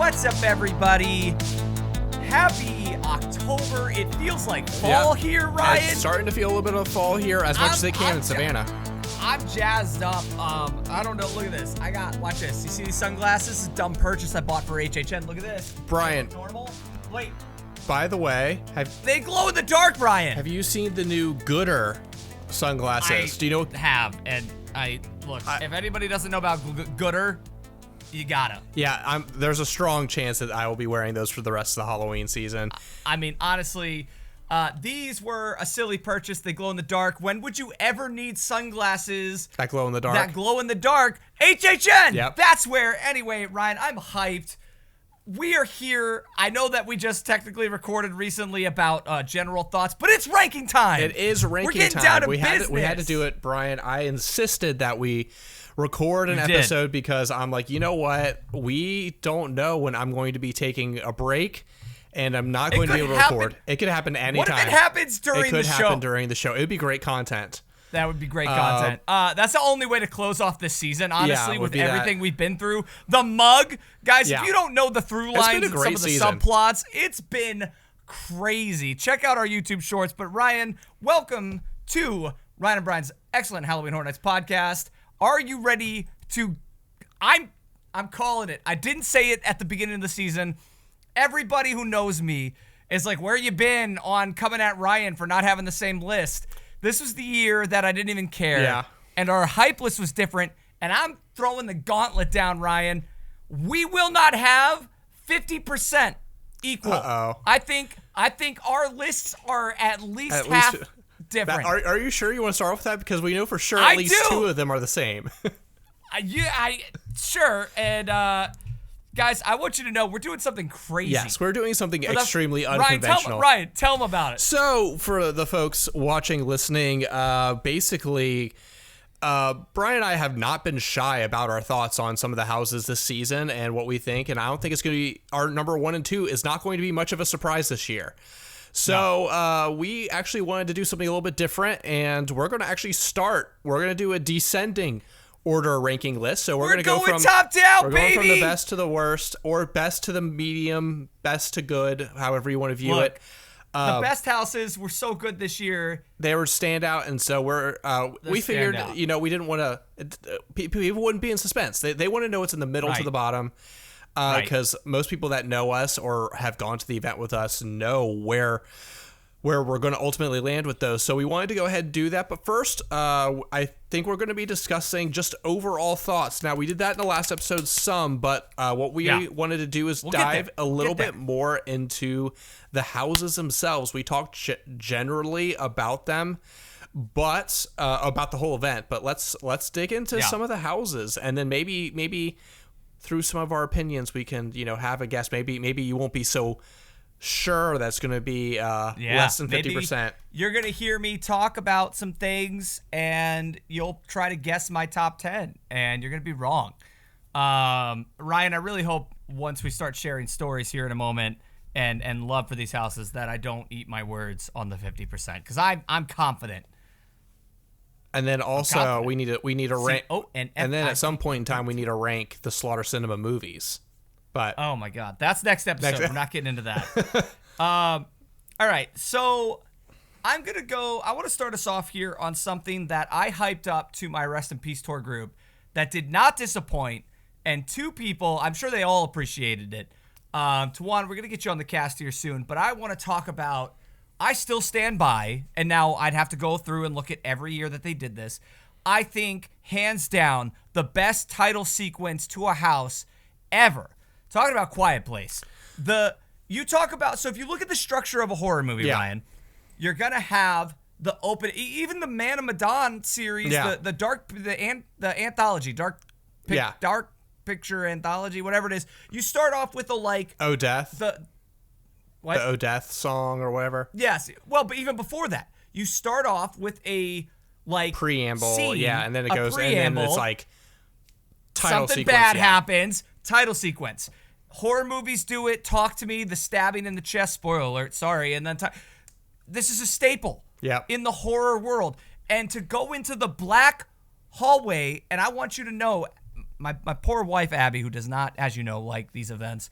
What's up, everybody? Happy October. It feels like fall here, Ryan. It's starting to feel a little bit of fall here, as much as it can in Savannah. I'm jazzed up. I don't know. Look at this. Watch this. You see these sunglasses? This is a dumb purchase I bought for HHN. Look at this. Brian. Normal. Wait. By the way, they glow in the dark, Brian. Have you seen the new Gooder sunglasses? Do you know? If anybody doesn't know about Gooder, you gotta. Yeah, there's a strong chance that I will be wearing those for the rest of the Halloween season. I mean, honestly, these were a silly purchase. They glow in the dark. When would you ever need sunglasses that glow in the dark? That glow in the dark. HHN. Yep. That's where. Anyway, Ryan, I'm hyped. We are here. I know that we just technically recorded recently about general thoughts, but it's ranking time. It is ranking We're getting time. Down to business. We had to do it, Brian. I insisted that we record an episode because I'm like, you know what? We don't know when I'm going to be taking a break, and I'm not going to be able to record. It could happen anytime. What if it happens during the show? It could happen during the show. It would be great content. That would be great content. That's the only way to close off this season, honestly, with everything we've been through. The mug. Guys, if you don't know the through lines and some of the subplots, it's been crazy. Check out our YouTube shorts. But Ryan, welcome to Ryan and Brian's excellent Halloween Horror Nights podcast. Are you ready to... I'm calling it. I didn't say it at the beginning of the season. Everybody who knows me is like, where you been on coming at Ryan for not having the same list? This was the year that I didn't even care. Yeah. And our hype list was different. And I'm throwing the gauntlet down, Ryan. We will not have 50% equal. Uh-oh. I think our lists are at least half different. Are you sure you want to start off with that? Because we know for sure at least two of them are the same. Sure. And guys, I want you to know we're doing something crazy. Yes, we're doing something extremely unconventional. Ryan, tell them about it. So, for the folks watching, listening, basically, Brian and I have not been shy about our thoughts on some of the houses this season and what we think, and I don't think it's going to be, our number 1 and 2 is not going to be much of a surprise this year. So, we actually wanted to do something a little bit different, and we're going to actually we're going to do a descending order ranking list. So we're going to go from top down, we're going from the best to the worst, or best to the medium, best to good, however you want to view it. The best houses were so good this year. They were standout, and so we figured, we didn't want to, people wouldn't be in suspense. They want to know what's in the middle to the bottom, because most people that know us or have gone to the event with us know where we're going to ultimately land with those. So we wanted to go ahead and do that. But first, I think we're going to be discussing just overall thoughts. Now, we did that in the last episode but what we wanted to do is dive a little bit more into the houses themselves. We talked generally about them, but about the whole event. But let's dig into some of the houses, and then maybe through some of our opinions, we can have a guess. Maybe you won't be so sure that's going to be less than 50%. You're going to hear me talk about some things, and you'll try to guess my top 10, and you're going to be wrong. Ryan, I really hope once we start sharing stories here in a moment and love for these houses that I don't eat my words on the 50%, because I'm confident. And then also we need to rank. And then at some point in time we need to rank the Slaughter Cinema movies. But oh my God, that's next episode. We're not getting into that. All right, so I'm gonna go. I want to start us off here on something that I hyped up to my Rest in Peace tour group that did not disappoint, and 2 people, I'm sure they all appreciated it. Tawan, we're gonna get you on the cast here soon, but I want to talk about. I still stand by, and now I'd have to go through and look at every year that they did this. I think hands down the best title sequence to a house ever. Talking about Quiet Place. So if you look at the structure of a horror movie, Ryan, you're going to have the open, even the Man of Medan series, the anthology, dark picture anthology, whatever it is. You start off with Oh Death. The Oh Death song or whatever. Yes. Well, but even before that, you start off with a preamble, scene, and then it goes, and then it's title something sequence, bad happens, title sequence. Horror movies do it. Talk to Me, the stabbing in the chest, spoiler alert, sorry. And then this is a staple in the horror world. And to go into the black hallway, and I want you to know, my poor wife, Abby, who does not, as you know, like these events,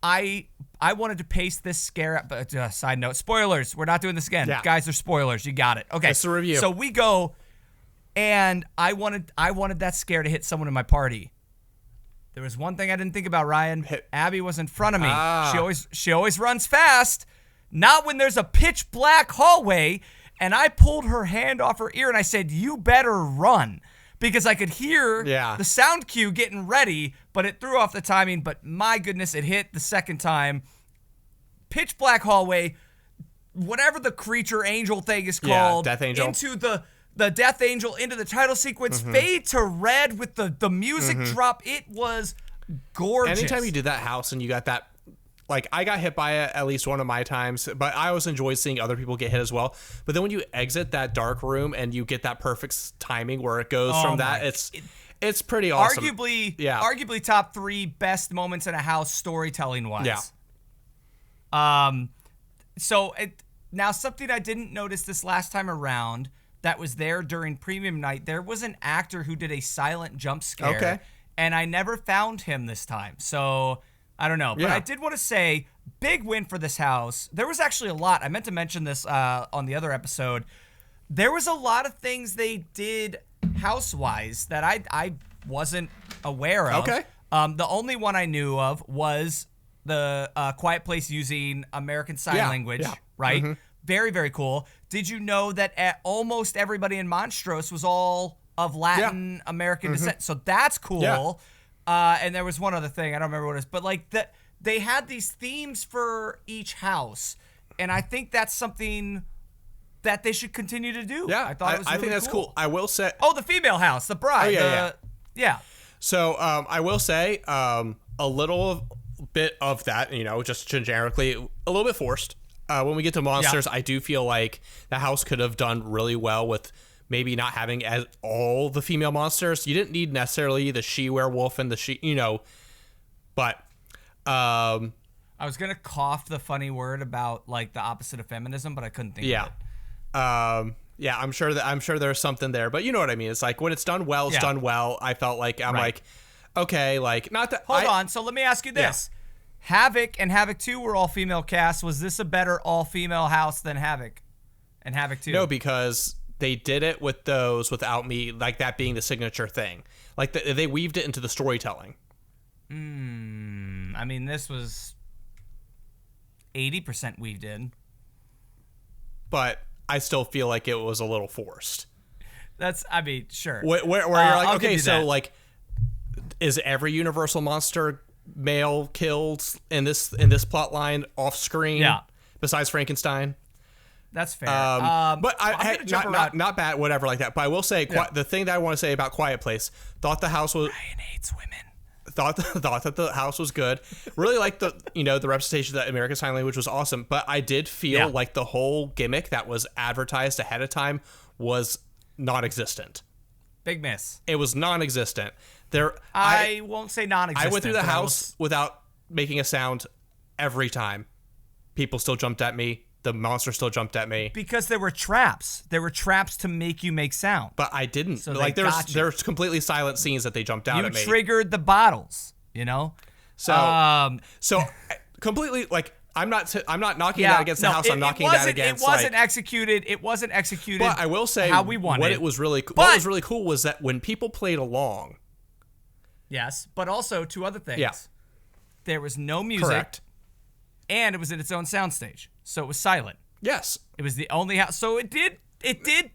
I wanted to paste this scare, but side note, spoilers. We're not doing this again. Yeah. Guys, they're spoilers. You got it. Okay. It's a review. So we go, and I wanted that scare to hit someone in my party. There was one thing I didn't think about, Ryan. Abby was in front of me. She always runs fast. Not when there's a pitch black hallway, and I pulled her hand off her ear and I said, "You better run." Because I could hear the sound cue getting ready, but it threw off the timing. But my goodness, it hit the second time. Pitch black hallway, whatever the creature angel thing is called. Death Angel. Into the Death Angel, into the title sequence, fade to red with the music drop. It was gorgeous. Anytime you did that house and you got that, like, I got hit by it at least one of my times, but I always enjoyed seeing other people get hit as well. But then when you exit that dark room and you get that perfect timing where it goes from that, it's pretty awesome. Arguably top 3 best moments in a house storytelling wise. Yeah. Now something I didn't notice this last time around that was there during premium night, there was an actor who did a silent jump scare. Okay. And I never found him this time. So I don't know. But I did want to say, big win for this house. There was actually a lot. I meant to mention this on the other episode. There was a lot of things they did house-wise that I wasn't aware of. Okay. The only one I knew of was the Quiet Place using American Sign Language, right? Mm-hmm. Very, very cool. Did you know that almost everybody in Monstrose was all of Latin American descent? So that's cool. Yeah. And there was one other thing. I don't remember what it is. But, like, they had these themes for each house. And I think that's something that they should continue to do. Yeah. I thought it was really think that's cool. I will say... Oh, the female house. The bride. Oh, yeah. So, I will say a little bit of that, just generically, a little bit forced. When we get to monsters, I do feel like the house could have done really well with maybe not having all the female monsters. You didn't need necessarily the she-werewolf and the she, but... I was going to cough the funny word about, like, the opposite of feminism, but I couldn't think of it. I'm sure there's something there, but you know what I mean? It's like, when it's done well, it's done well. I felt like, like, okay, like, not that... Hold on, so let me ask you this. Havoc and Havoc 2 were all female cast. Was this a better all-female house than Havoc and Havoc 2? No, because they did it with those without me, like that being the signature thing. Like they weaved it into the storytelling. I mean, this was 80% weaved in. But I still feel like it was a little forced. Sure. Where you're like, okay, so like, is every Universal monster male killed in this plot line off screen? Yeah. Besides Frankenstein. That's fair. But not bad, whatever like that. But I will say, the thing that I want to say about Quiet Place, thought the house was... Ryan hates women. Thought that the house was good. Really liked the representation of that American Sign Language was awesome. But I did feel like the whole gimmick that was advertised ahead of time was non-existent. Big miss. It was non-existent. I won't say non-existent. I went through the house without making a sound every time. People still jumped at me. The monster still jumped at me. Because there were traps. There were traps to make you make sound. But I didn't. So like there's completely silent scenes that they jumped out at me. You triggered the bottles, So completely, like, I'm not knocking that against the house. I'm knocking that against. It wasn't executed. It wasn't executed. But I will say how we wanted. What was really cool was that when people played along. Yes, but also two other things. Yeah. There was no music. Correct. And it was in its own soundstage, so it was silent. Yes. It was the only house. So it did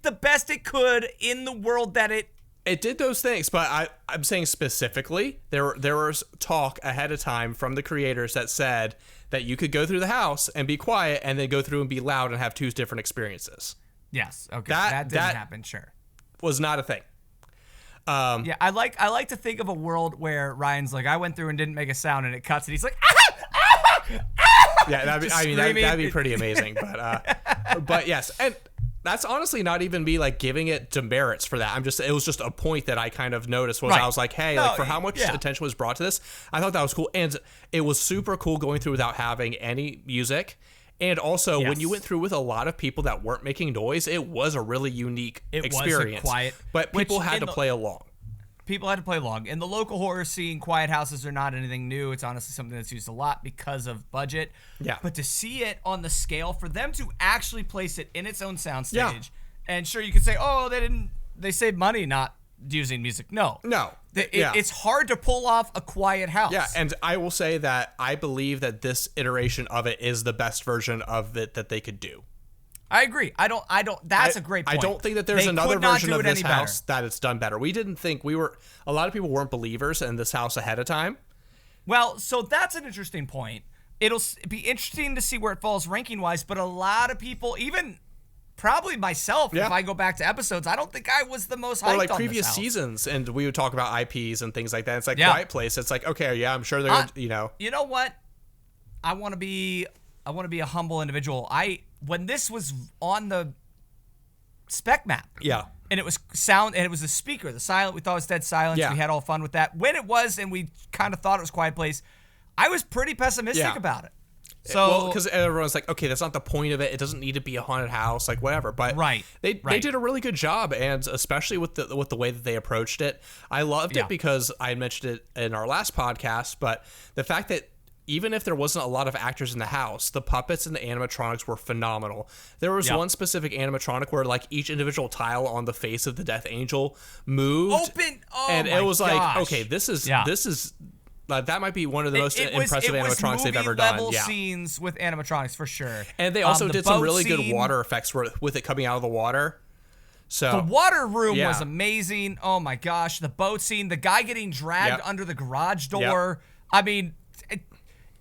the best it could in the world that it... It did those things, but I'm saying specifically, there was talk ahead of time from the creators that said that you could go through the house and be quiet and then go through and be loud and have two different experiences. Yes, okay, that didn't happen, sure. Was not a thing. I like to think of a world where Ryan's like, I went through and didn't make a sound, and it cuts, and he's like, yeah, that'd be pretty amazing. But yes, and that's honestly not even me like giving it demerits for that. It was just a point that I kind of noticed was I was like, hey, like for how much attention was brought to this, I thought that was cool, and it was super cool going through without having any music. And also, when you went through with a lot of people that weren't making noise, it was a really unique experience. Was quiet, but people had to play along. people had to play along. In the local horror scene, quiet houses are not anything new. It's honestly something that's used a lot because of budget. Yeah. But to see it on the scale, for them to actually place it in its own soundstage, and sure, you could say, oh, they saved money not using music. No. It's hard to pull off a quiet house. Yeah, and I will say that I believe that this iteration of it is the best version of it that they could do. I agree. That's a great point. I don't think that there's another version of this house that it's done better. We didn't think a lot of people weren't believers in this house ahead of time. Well, so that's an interesting point. It'll be interesting to see where it falls ranking wise, but a lot of people, even probably myself, if I go back to episodes, I don't think I was the most hyped or like on previous this house. Seasons, and we would talk about IPs and things like that. It's like Quiet Place. It's like, okay, yeah, I'm sure they're, You know what? I want to be a humble individual. When this was on the spec map, and it was sound, and it was the speaker, the silent. We thought it was dead silence. We had all fun with that. When it was, and we kind of thought it was Quiet Place, I was pretty pessimistic about it. So, because everyone's like, okay, that's not the point of it. It doesn't need to be a haunted house, like whatever. But they did a really good job, and especially with the way that they approached it, I loved it because I mentioned it in our last podcast. But the fact that even if there wasn't a lot of actors in the house, the puppets and the animatronics were phenomenal. There was one specific animatronic where like each individual tile on the face of the Death Angel moved, and it was like, okay, this is. That might be one of the most impressive animatronics they've ever done. Level scenes with animatronics for sure. And they also did some really good water effects with it coming out of the water. So the water room was amazing. Oh my gosh, the boat scene, the guy getting dragged under the garage door. I mean,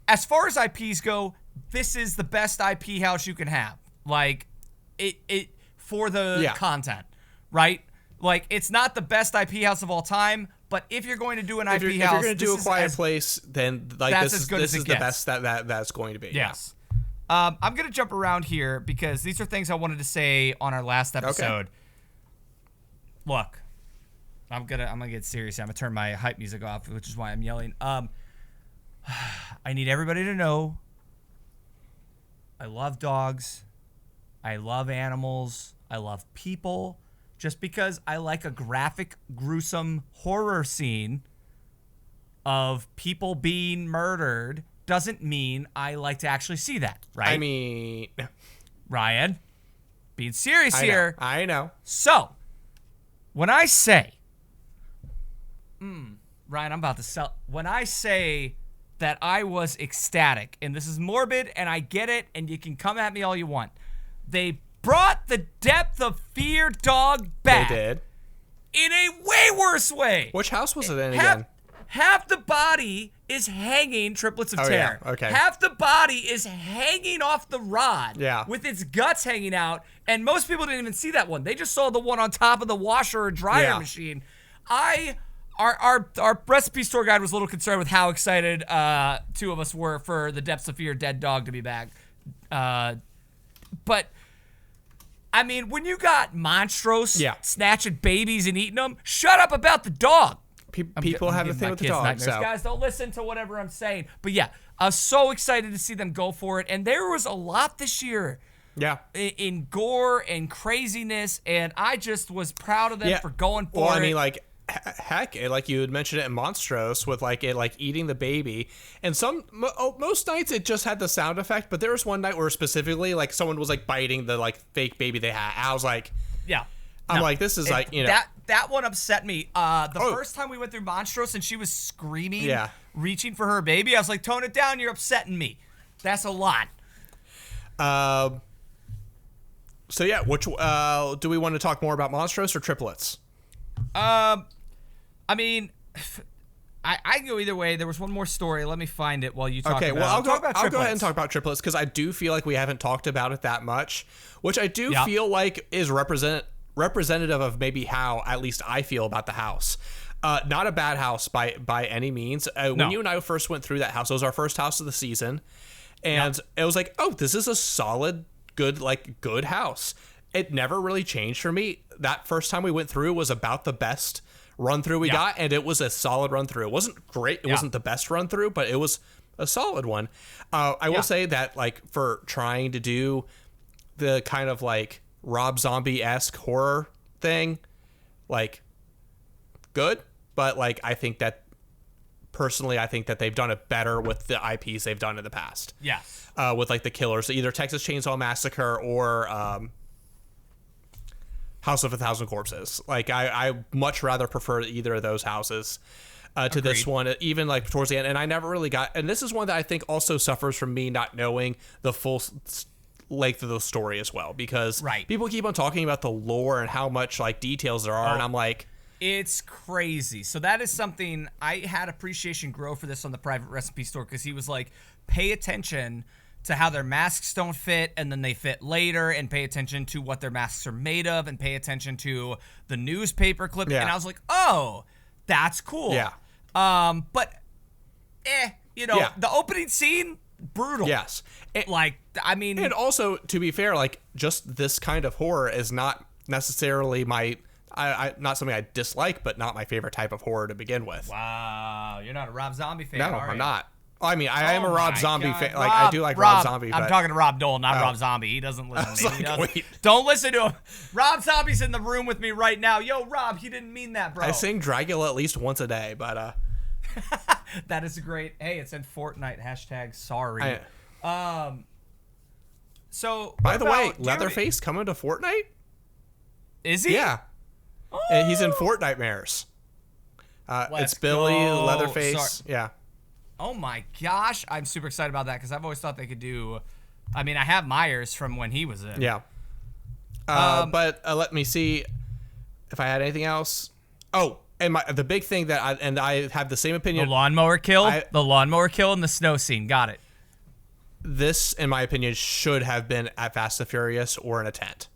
as far as IPs go, this is the best IP house you can have. Like it for the content, right? Like it's not the best IP house of all time. But if you're going to do an IP house, if you're going to do a Quiet Place, then like this is the best that's going to be. Yes. I'm going to jump around here because these are things I wanted to say on our last episode. Okay. Look, I'm gonna get serious. I'm gonna turn my hype music off, which is why I'm yelling. I need everybody to know I love dogs. I love animals. I love people. Just because I like a graphic, gruesome horror scene of people being murdered doesn't mean I like to actually see that, right? I mean, Ryan, being serious here. I know. So, when I say, Ryan, I'm about to sell. When I say that I was ecstatic, and this is morbid, and I get it, and you can come at me all you want. They brought the Depth of Fear dog back. They did. In a way worse way. Which house was it in again? Half the body is hanging, Triplets of Terror. Yeah. Okay. Half the body is hanging off the rod with its guts hanging out, and most people didn't even see that one. They just saw the one on top of the washer or dryer machine. Our recipe store guide was a little concerned with how excited two of us were for the Depths of Fear dead dog to be back. But I mean, when you got Monstros snatching babies and eating them, shut up about the dog. People have a thing with the dog. So. Guys, don't listen to whatever I'm saying. But yeah, I was so excited to see them go for it. And there was a lot this year. Yeah. In gore and craziness. And I just was proud of them for going for it. Well, I mean, like, heck, like you had mentioned it in Monstros with like it like eating the baby, and most nights it just had the sound effect, but there was one night where specifically like someone was like biting the like fake baby they had. I was like, I'm like, this is like, you know, that one upset me. First time we went through Monstros and she was screaming, reaching for her baby, I was like, tone it down, you're upsetting me. That's a lot. So yeah, which do we want to talk more about Monstros or Triplets? I mean, I can go either way. There was one more story. Let me find it while you talk about it. Okay, well, I'll go ahead and talk about Triplets because I do feel like we haven't talked about it that much, which I do feel like is representative of maybe how at least I feel about the house. Not a bad house by any means. When you and I first went through that house, it was our first house of the season, and it was like, oh, this is a solid, good house. It never really changed for me. That first time we went through was about the best run through we got, and it was a solid run through. It wasn't great. It wasn't the best run through, but it was a solid one. I will say that like for trying to do the kind of like Rob Zombie-esque horror thing, like good, but like I think that personally, I think that they've done it better with the IPs they've done in the past. Yes. With like the killers, either Texas Chainsaw Massacre or House of a Thousand Corpses. Like I much rather prefer either of those houses to this one, even like towards the end. And I never really got, and this is one that I think also suffers from me not knowing the full length of the story as well, because people keep on talking about the lore and how much like details there are, and I'm like, it's crazy. So that is something I had appreciation grow for this on the private recipe store, because he was like, pay attention to how their masks don't fit and then they fit later, and pay attention to what their masks are made of, and pay attention to the newspaper clipping. And I was like, oh, that's cool. Yeah. But the opening scene, brutal. Yes. And also, to be fair, like, just this kind of horror is not necessarily not something I dislike, but not my favorite type of horror to begin with. Wow, you're not a Rob Zombie fan, No, are you? I'm not. I mean, I am a Rob Zombie fan. Like, Rob, I do like Rob Zombie. I'm talking to Rob Dole, not Rob Zombie. He doesn't listen to me. Wait. Don't listen to him. Rob Zombie's in the room with me right now. Yo, Rob, he didn't mean that, bro. I sing Dragula at least once a day, but that is a great. Hey, it's in Fortnite. # sorry. So, by the way, Leatherface coming to Fortnite? Is he? Yeah. Oh. And he's in Fortnite Mares. It's Billy, Leatherface. Yeah. Oh my gosh, I'm super excited about that, because I've always thought they could do. I mean, I have Myers from when he was in. Yeah. But let me see if I had anything else. Oh, and the big thing that I have the same opinion. The lawnmower kill, and the snow scene. Got it. This, in my opinion, should have been at Fast and Furious or in a tent.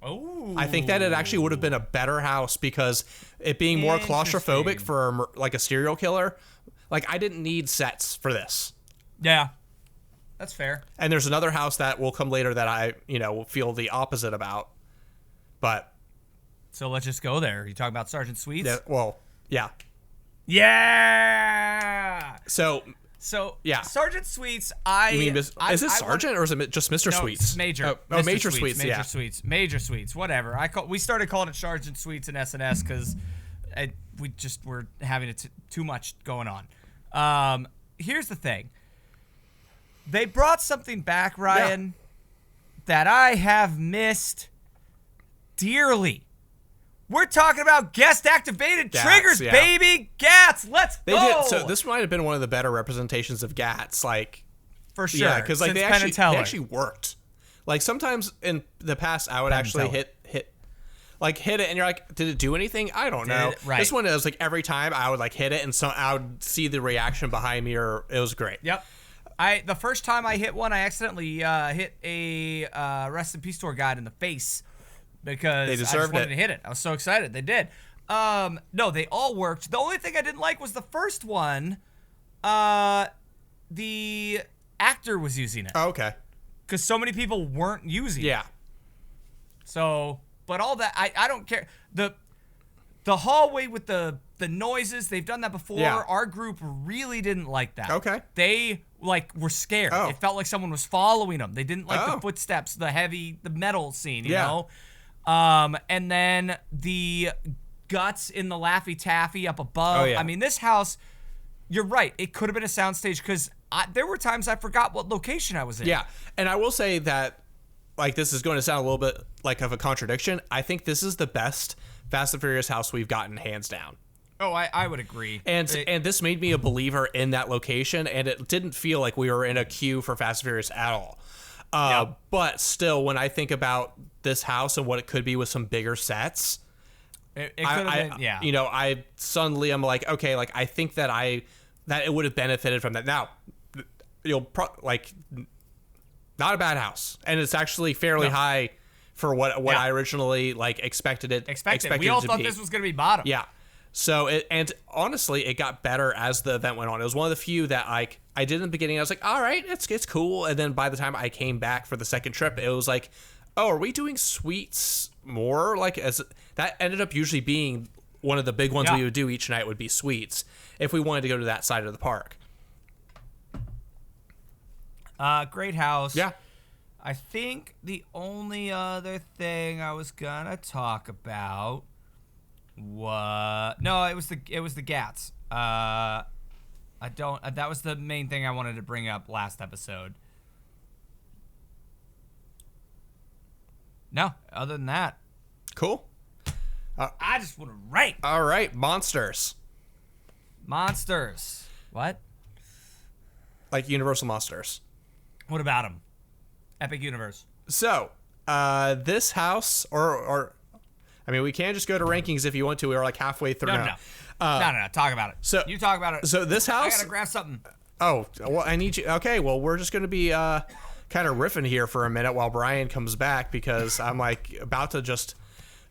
Oh. I think that it actually would have been a better house, because it being more claustrophobic for like a serial killer. Like, I didn't need sets for this. Yeah, that's fair. And there's another house that will come later that I, feel the opposite about. But so let's just go there. You talking about Sergeant Sweets? Yeah. Well, yeah. Yeah. So yeah, Sergeant Sweets. You mean is it Sergeant or is it just Mr. Sweets? It's Major. Oh, Major Sweets. Major Yeah. Sweets. Major Sweets. Whatever. We started calling it Sergeant Sweets in SNS because we just were having too much going on. Here's the thing. They brought something back, Ryan, that I have missed dearly. We're talking about guest-activated triggers, baby. GATs, let's go. They did. So this might have been one of the better representations of GATs, like for sure. Yeah, because like they actually worked. Like sometimes in the past, I would actually hit it, and you're like, did it do anything? I don't know. Right. This one is like every time I would like hit it, and so I would see the reaction behind me, or it was great. Yep. The first time I hit one, I accidentally hit a Rest in Peace tour guide in the face because they deserved I just wanted to hit it. I was so excited. They did. No, they all worked. The only thing I didn't like was the first one. The actor was using it. Oh, okay. Because so many people weren't using it. Yeah. So, but all that, I don't care. The hallway with the noises, they've done that before. Yeah. Our group really didn't like that. Okay. They were scared. Oh. It felt like someone was following them. They didn't like the footsteps, the metal scene, you know? And then the guts in the Laffy Taffy up above. Oh, yeah. I mean, this house, you're right. It could have been a soundstage because there were times I forgot what location I was in. Yeah. And I will say that, like, this is going to sound a little bit like of a contradiction. I think this is the best Fast and Furious house we've gotten, hands down. Oh, I would agree. And this made me a believer in that location, and it didn't feel like we were in a queue for Fast and Furious at all. But still, when I think about this house and what it could be with some bigger sets, it could have been, yeah. You know, I suddenly am like, okay, like I think that it would have benefited from that. Now, not a bad house, and it's actually fairly high for what I originally expected it. We all thought this was going to be bottom. Yeah. So and honestly, it got better as the event went on. It was one of the few that I did in the beginning. I was like, all right, it's cool. And then by the time I came back for the second trip, it was like, oh, are we doing sweets more? As that ended up usually being one of the big ones we would do each night would be sweets if we wanted to go to that side of the park. Great house. Yeah. I think the only other thing I was gonna talk about What? No, it was the Gats. I don't. That was the main thing I wanted to bring up last episode. No, other than that. Cool. I just want to rank. All right, monsters. Monsters. What? Like Universal Monsters. What about them? Epic Universe. So, this house, or I mean, we can just go to rankings if you want to. We're like halfway through now. No. Talk about it. So you talk about it. So this house. I gotta grab something. Oh, well, I need you. Okay, well, we're just gonna be kind of riffing here for a minute while Brian comes back, because I'm like about to just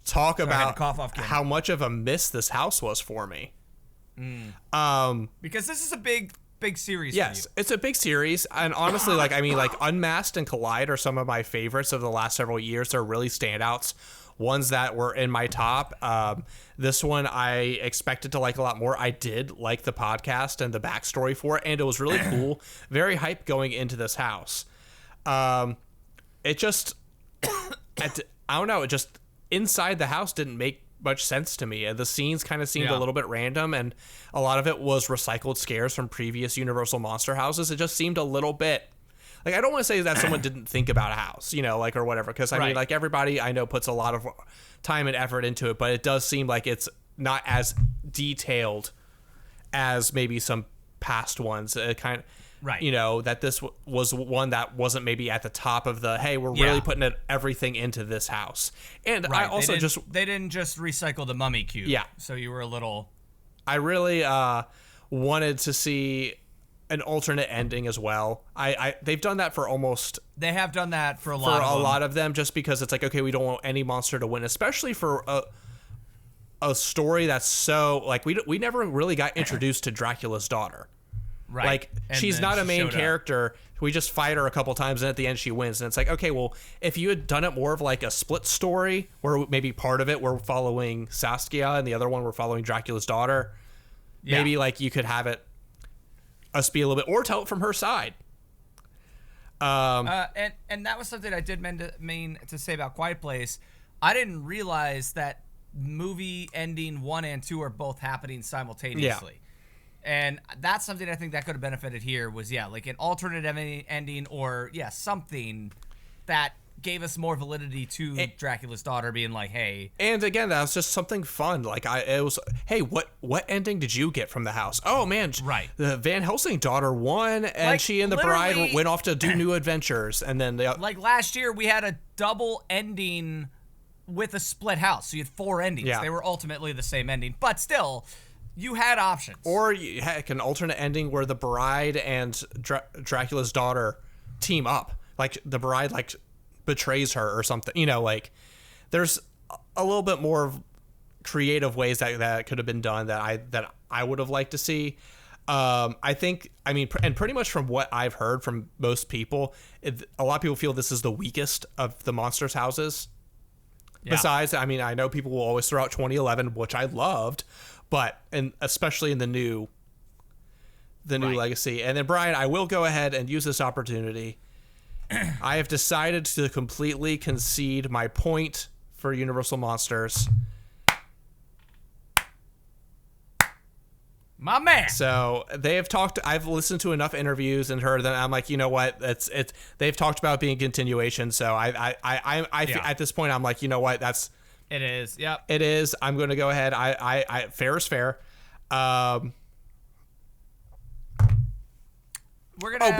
talk about how much of a miss this house was for me. Because this is a big series. Yes, for you. it's a big series, and honestly, like Unmasked and Collide are some of my favorites of the last several years. They're really standouts. Ones that were in my top. This one I expected to like a lot more. I did like the podcast and the backstory for it, and it was really cool. Very hyped going into this house. It just, I don't know. It just inside the house didn't make much sense to me. The scenes kind of seemed a little bit random, and a lot of it was recycled scares from previous Universal Monster houses. It just seemed a little bit like, I don't want to say that someone didn't think about a house, like, or whatever, because I mean, like, everybody I know puts a lot of time and effort into it, but it does seem like it's not as detailed as maybe some past ones. Kind of, that this was one that wasn't maybe at the top of the, hey, we're really putting everything into this house. And I also they didn't just recycle the mummy cube. Yeah. So you were a little. I really wanted to see an alternate ending as well. They've done that for almost. They have done that for a lot of them, just because it's like, okay, we don't want any monster to win, especially for a story that's so, like, we never really got introduced to Dracula's daughter. Right. Like, she's not a main character. We just fight her a couple times, and at the end she wins. And it's like, okay, well, if you had done it more of like a split story, where maybe part of it we're following Saskia and the other one we're following Dracula's daughter, maybe like you could have it us be a little bit, or tell it from her side. And that was something I did mean to say about Quiet Place. I didn't realize that movie ending 1 and 2 are both happening simultaneously. Yeah. And that's something I think that could have benefited here was, like an alternate ending, or something that gave us more validity to Dracula's daughter being like, hey. And again, that was just something fun. Like, it was, hey, what ending did you get from the house? Oh man, the Van Helsing daughter won, and like, she and the bride went off to do new adventures, and then like last year we had a double ending with a split house, so you had 4 endings. Yeah. They were ultimately the same ending, but still, you had options. Or an alternate ending where the bride and Dracula's daughter team up. Like, the bride betrays her or something. Like, there's a little bit more creative ways that could have been done that I would have liked to see. I think, and pretty much from what I've heard from most people, a lot of people feel this is the weakest of the Monsters houses. Yeah. Besides, I know people will always throw out 2011, which I loved, and especially in the new legacy. And then, Brian, I will go ahead and use this opportunity. I have decided to completely concede my point for Universal Monsters. My man. So they have talked. I've listened to enough interviews and heard them. I'm like, you know what? They've talked about being continuation. So I at this point, I'm like, you know what? It is. Yep. It is. I'm going to go ahead. I fair is fair. But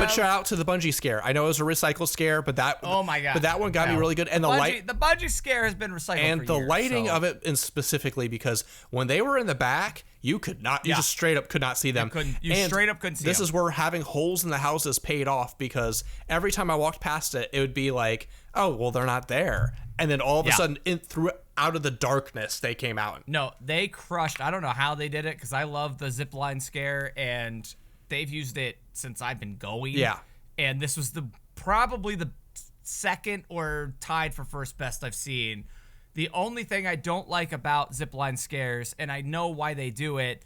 shout out to the bungee scare. I know it was a recycled scare, but that oh my god, but that one got me really good. And the bungee scare has been recycled, and for the years, lighting of it, and specifically because when they were in the back, you could not, you just straight up could not see them. You straight up couldn't see them. This is where having holes in the houses paid off, because every time I walked past it, it would be like, oh well, they're not there, and then all of a sudden, out of the darkness, they came out. No, they crushed. I don't know how they did it, because I love the zipline scare, and they've used it since I've been going. Yeah. And this was probably the second or tied for first best I've seen. The only thing I don't like about zipline scares, and I know why they do it,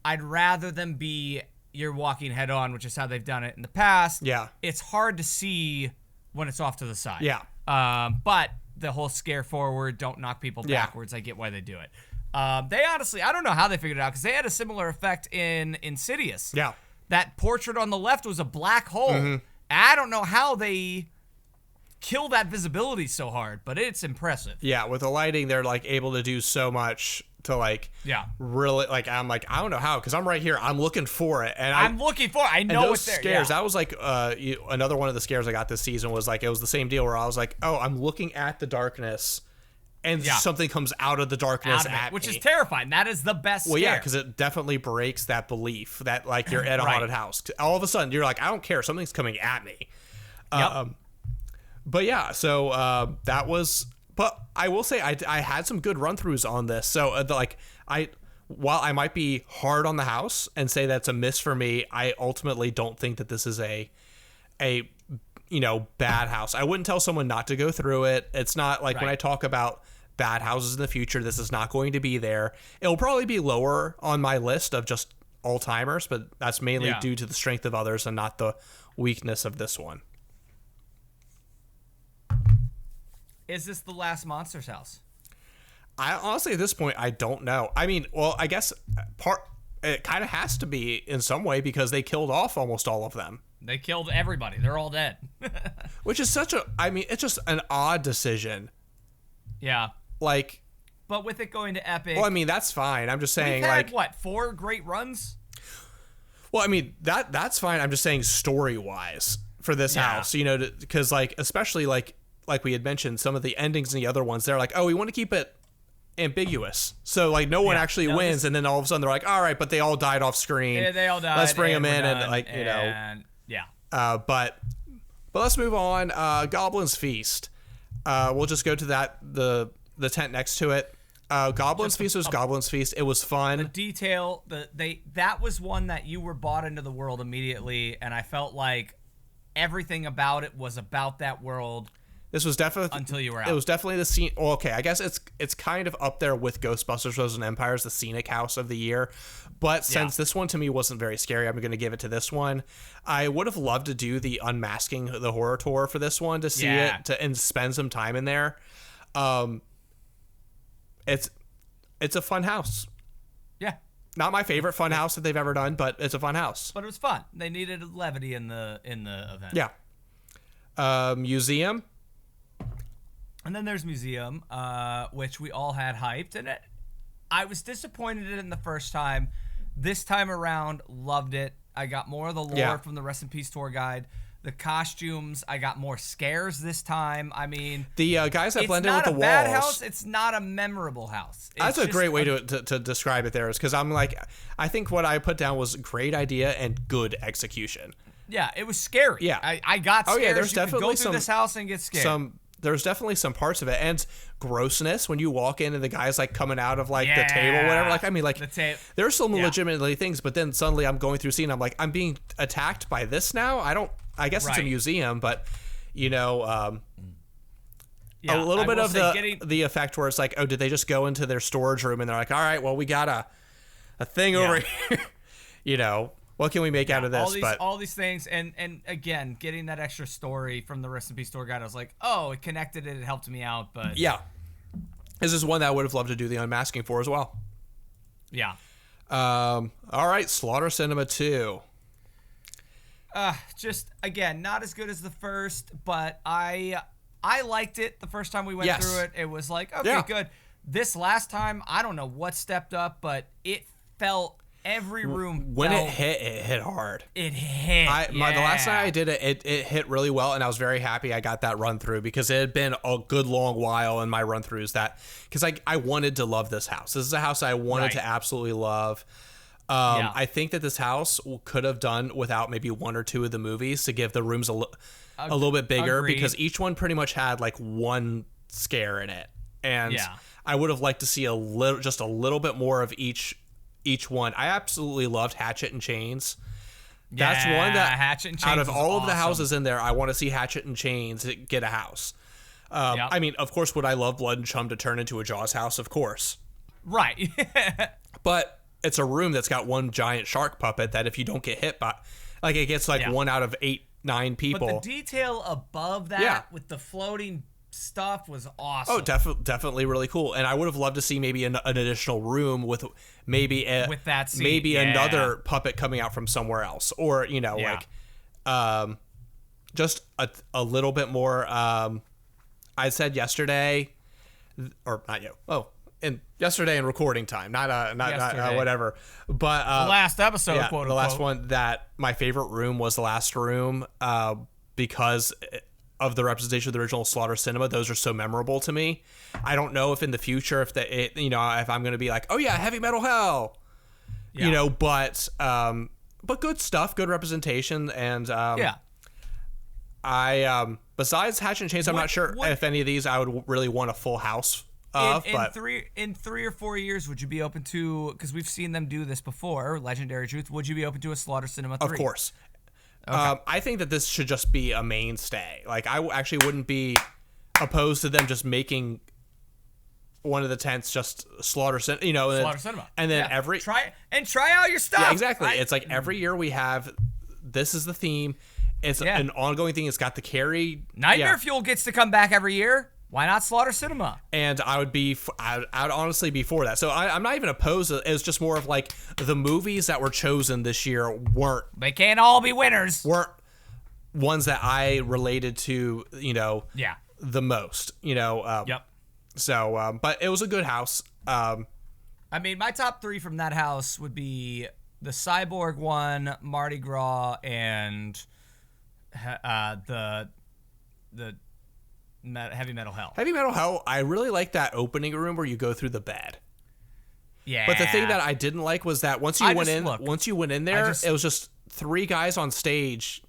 I'd rather them be you're walking head on, which is how they've done it in the past. Yeah. It's hard to see when it's off to the side. Yeah. But the whole scare forward, don't knock people backwards, I get why they do it. They honestly, I don't know how they figured it out, because they had a similar effect in Insidious. Yeah. That portrait on the left was a black hole. Mm-hmm. I don't know how they kill that visibility so hard, but it's impressive. Yeah, with the lighting, they're like able to do so much to like really like I'm like I don't know how, because I'm right here, I'm looking for it, and I'm looking for it. I know those it's there. Scares. That was like another one of the scares I got this season was like it was the same deal where I was like, oh, I'm looking at the darkness, and something comes out of the darkness at which me. is terrifying. That is the best. Well, scare. yeah, because it definitely breaks that belief that like you're at a haunted house. All of a sudden, you're like, I don't care, something's coming at me. Yep. But yeah, so that was. But I will say I had some good run throughs on this. So while I might be hard on the house and say that's a miss for me, I ultimately don't think that this is a bad house. I wouldn't tell someone not to go through it. It's not like when I talk about bad houses in the future, this is not going to be there. It'll probably be lower on my list of just all timers, but that's mainly due to the strength of others and not the weakness of this one. Is this the last Monsters house? I honestly, at this point, I don't know. I mean, well, I guess it kind of has to be in some way because they killed off almost all of them. They killed everybody. They're all dead. Which is it's just an odd decision. Yeah. Like. But with it going to Epic. Well, I mean, that's fine. I'm just saying, we've had, like. what, 4 great runs? Well, I mean, that's fine. I'm just saying story-wise for this house, because, like, especially, like we had mentioned, some of the endings in the other ones, they're like, oh, we want to keep it ambiguous. So, like, no one actually wins, and then all of a sudden they're like, all right, but they all died off screen. Yeah, they all died. Let's bring them in done, and, like, Yeah. But let's move on. Goblin's Feast. We'll just go to the tent next to it. Goblin's Feast was Goblin's Feast. It was fun. The detail, that was one that you were bought into the world immediately, and I felt like everything about it was about that world. This was definitely until you were out. It was definitely the scene. Well, okay, I guess it's kind of up there with Ghostbusters: Frozen Empire as the scenic house of the year. But since this one to me wasn't very scary, I'm going to give it to this one. I would have loved to do the unmasking the horror tour for this one to see it and spend some time in there. It's a fun house. Yeah. Not my favorite fun house that they've ever done, but it's a fun house. But it was fun. They needed levity in the event. Yeah. Museum. And then there's Museum, which we all had hyped, and I was disappointed in it the first time. This time around, loved it. I got more of the lore from the Rest in Peace tour guide. The costumes, I got more scares this time. I mean, the guys that blend in with the walls. It's not a bad house. It's not a memorable house. That's a great way to describe it there, is because I'm like, I think what I put down was great idea and good execution. Yeah, it was scary. Yeah. I got scared. Oh, yeah, there's definitely go through this house and get scared. There's definitely some parts of it, and grossness when you walk in and the guy's like coming out of like the table, whatever. Like, I mean, like there's some legitimately things, but then suddenly I'm going through scene, I'm like, I'm being attacked by this now. I guess it's a museum, but a little bit of the effect where it's like, oh, did they just go into their storage room and they're like, all right, well, we got a thing over here, what can we make out of this? All these things, and again, getting that extra story from the Rest in Peace tour guide, I was like, oh, it connected it helped me out. But yeah, this is one that I would have loved to do the unmasking for as well. Yeah. All right, Slaughter Cinema 2. Just again, not as good as the first, but I liked it the first time we went through it. It was like, okay, good. This last time, I don't know what stepped up, but it felt. Every room when it hit hard. It hit. The last night I did it hit really well, and I was very happy I got that run through because it had been a good long while in my run throughs because I wanted to love this house. This is a house I wanted to absolutely love. I think that this house could have done without maybe one or two of the movies to give the rooms a little bit bigger because each one pretty much had like one scare in it, and I would have liked to see a little bit more of each one. I absolutely loved Hatchet and Chains. That's one that Hatchet and Chains out of all of the houses in there, I want to see Hatchet and Chains get a house. I mean, of course, would I love Blood and Chum to turn into a Jaws house? Of course. Right. But it's a room that's got one giant shark puppet that if you don't get hit by, like it gets like 1 out of 8, 9 people. But the detail above that with the floating stuff was awesome. Oh, definitely really cool. And I would have loved to see maybe an additional room with maybe with that scene. Maybe another puppet coming out from somewhere else, or like just a little bit more. I said yesterday, or not yet. Oh, and yesterday in recording time, not whatever. But the last episode, quote unquote. The last one, that my favorite room was the last room, because of the representation of the original Slaughter Cinema. Those are so memorable to me. I don't know if in the future, if I'm going to be like, oh yeah, Heavy Metal Hell, but good stuff, good representation. And I besides Hatch and Chains, I'm not sure if any of these I would really want a full house of. In 3 or 4 years, would you be open to, because we've seen them do this before, Legendary Truth, would you be open to a Slaughter Cinema 3? Of course. Okay. I think that this should just be a mainstay. Like, I actually wouldn't be opposed to them just making one of the tents just Slaughter Cinema, Slaughter Cinema, and then try out your stuff. Yeah, exactly. It's like every year we have, this is the theme. It's an ongoing thing. It's got the carry. Nightmare Fuel gets to come back every year. Why not Slaughter Cinema? And I'd honestly be for that. So I'm not even opposed. It's just more of like the movies that were chosen this year They can't all be winners. Weren't ones that I related to, the most, Yep. So, but it was a good house. I mean, my top 3 from that house would be the Cyborg one, Mardi Gras, and the Heavy Metal Hell. Heavy Metal Hell, I really like that opening room where you go through the bed. Yeah. But the thing that I didn't like was that once you went in there, it was just 3 guys on stage.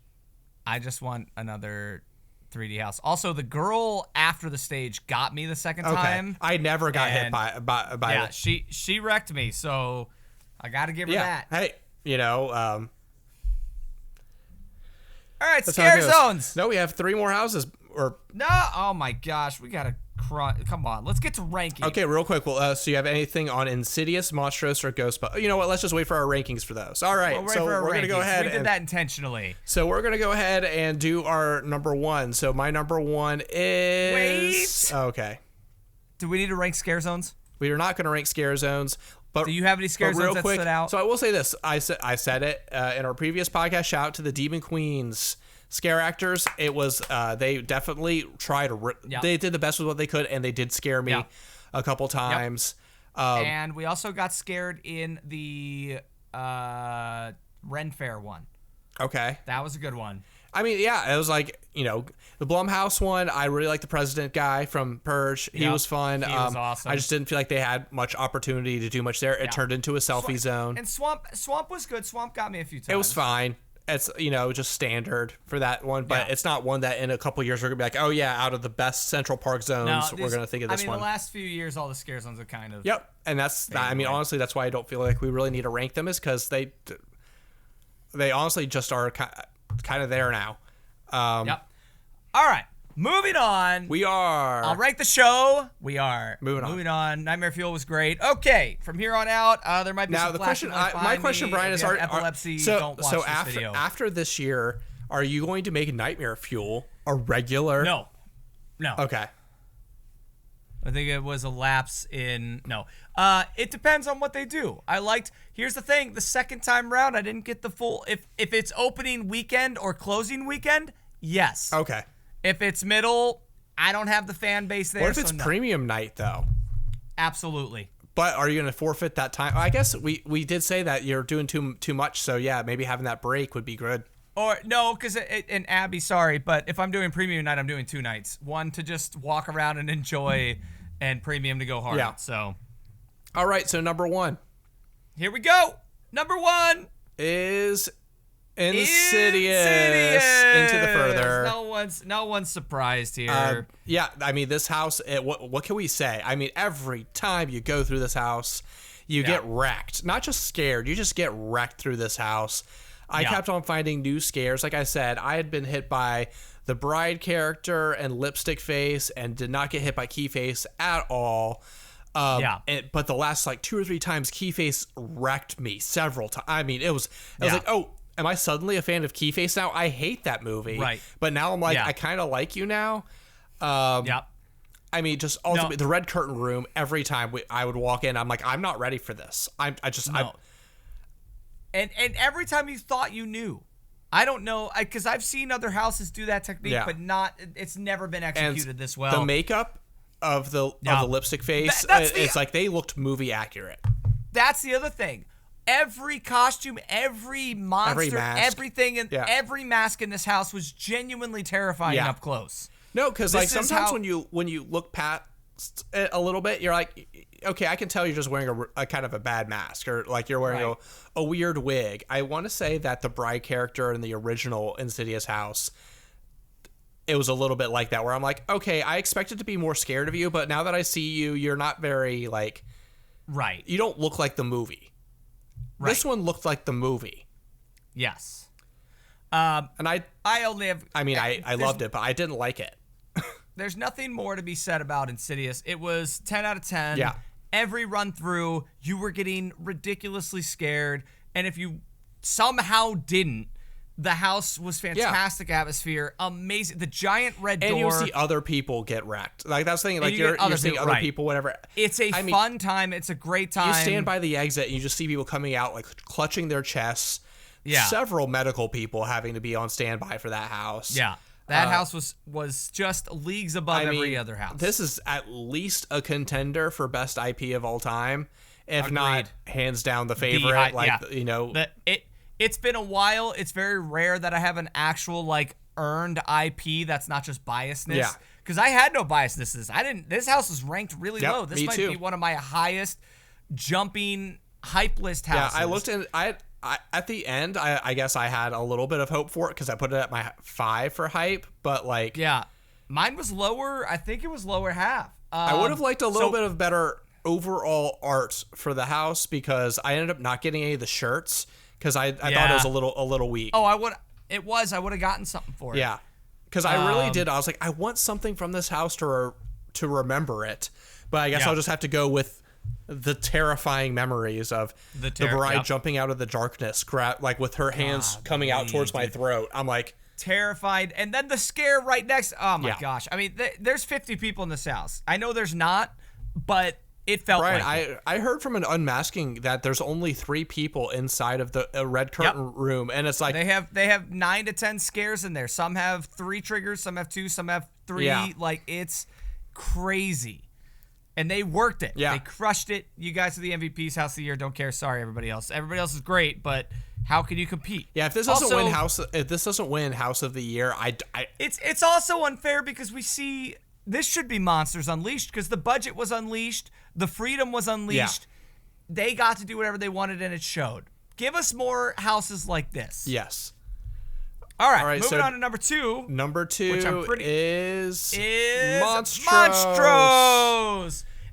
I just want another 3D house. Also, the girl after the stage got me the second time. I never got hit by yeah, she wrecked me, so I got to give her that. Hey, all right, Scare Zones. No, we have 3 more houses. No, oh my gosh, we gotta come on, let's get to ranking. Okay, real quick. Well, so you have anything on Insidious, Monstrous, or Ghostbusters? You know what? Let's just wait for our rankings for those. All right, we're gonna go ahead. We did that intentionally. So we're gonna go ahead and do our number 1. So my number 1 is. Wait. Okay. Do we need to rank Scare Zones? We are not gonna rank Scare Zones. But do you have any Scare Zones that stood out? So I will say this. I said it in our previous podcast. Shout out to the Demon Queens scare actors. It was they definitely tried to they did the best with what they could, and they did scare me a couple times. And we also got scared in the Ren Fair one. Okay, that was a good one. I mean, yeah, it was like, the Blumhouse one. I really like the president guy from Purge. He was fun. He was awesome. I just didn't feel like they had much opportunity to do much there. It turned into a selfie zone. And Swamp was good. Swamp got me a few times. It was fine. It's, just standard for that one, but it's not one that in a couple years we're going to be like, oh yeah, out of the best Central Park zones, we're going to think of this one. The last few years, all the scare zones are kind of... Yep, and honestly, that's why I don't feel like we really need to rank them, is because they honestly just are kind of there now. Yep. All right. Moving on. I'll rank the show. We are moving on. Nightmare Fuel was great. Okay, from here on out, there might be some flashing lights. My question, Brian, is: epilepsy? Don't watch this video. After this year, are you going to make Nightmare Fuel a regular? No. Okay. I think it was a lapse in no. It depends on what they do. Here's the thing: the second time round, I didn't get the full. If it's opening weekend or closing weekend, yes. Okay. If it's middle, I don't have the fan base there. What if it's premium night though? Absolutely. But are you going to forfeit that time? I guess we did say that you're doing too much. So yeah, maybe having that break would be good. Or no, because and Abby, sorry, but if I'm doing premium night, I'm doing 2 nights. One to just walk around and enjoy, and premium to go hard. Yeah. So. All right. So number 1. Here we go. Number 1 is Insidious Into the Further. No one's surprised here. Yeah, I mean, this house, what can we say? I mean, every time you go through this house, you get wrecked. Not just scared, you just get wrecked through this house. I kept on finding new scares. Like I said, I had been hit by the bride character and Lipstick Face and did not get hit by Keyface at all. But the last 2 or 3 times, Keyface wrecked me several times. I mean, it was like, oh, am I suddenly a fan of Keyface now? I hate that movie. Right. But now I'm like, I kind of like you now. I mean, just ultimately, the red curtain room, every time I would walk in, I'm like, I'm not ready for this. And every time you thought you knew. I don't know, because I've seen other houses do that technique, but it's never been executed this well. The makeup of the lipstick face, it's like they looked movie accurate. That's the other thing. Every costume, every monster, everything, and every mask in this house was genuinely terrifying up close. No, because like sometimes when you look past it a little bit, you're like, okay, I can tell you're just wearing a kind of a bad mask, or like you're wearing a weird wig. I want to say that the bride character in the original Insidious house, it was a little bit like that, where I'm like, okay, I expected to be more scared of you, but now that I see you, you're not very like, you don't look like the movie. Right. This one looked like the movie. Yes. And I only have. I mean, I loved it, but I didn't like it. There's nothing more to be said about Insidious. It was 10 out of 10. Yeah. Every run through, you were getting ridiculously scared. And if you somehow didn't, the house was fantastic atmosphere, amazing. The giant red door. And you'll see other people get wrecked. Like, that's the thing. Like, you're seeing other people, whatever. It's a fun time. It's a great time. You stand by the exit and you just see people coming out, like, clutching their chests. Yeah. Several medical people having to be on standby for that house. Yeah. That house was just leagues above every other house. This is at least a contender for best IP of all time, if not hands down the favorite. It's been a while. It's very rare that I have an actual like earned IP that's not just biasness. Yeah. Because I had no biasnesses. This house is ranked really low. This might be one of my highest jumping hype list houses. Yeah, I looked in. At the end, I guess I had a little bit of hope for it because I put it at my 5 for hype, but like... Yeah. Mine was lower. I think it was lower half. I would have liked a little bit of better overall art for the house because I ended up not getting any of the shirts because I thought it was a little weak. Oh, I would have gotten something for it. Yeah. Because I really did. I was like, I want something from this house to remember it. But I guess I'll just have to go with the terrifying memories of the bride jumping out of the darkness, like with her hands coming out towards my throat. I'm like terrified, and then the scare right next. Oh my gosh! I mean, there's 50 people in this house. I know there's not, but it felt like it. I heard from an unmasking that there's only 3 people inside of the red curtain room, and it's like they have 9 to 10 scares in there. Some have 3 triggers, some have 2, some have 3. Yeah. Like it's crazy. And they worked it. Yeah. They crushed it. You guys are the MVPs, House of the Year. Don't care. Sorry, everybody else. Everybody else is great, but how can you compete? Yeah, if this doesn't win House of the Year, it's also unfair because we see this should be Monsters Unleashed because the budget was unleashed, the freedom was unleashed. Yeah. They got to do whatever they wanted, and it showed. Give us more houses like this. Yes. All right, moving on to number 2. Number 2 is Monstros.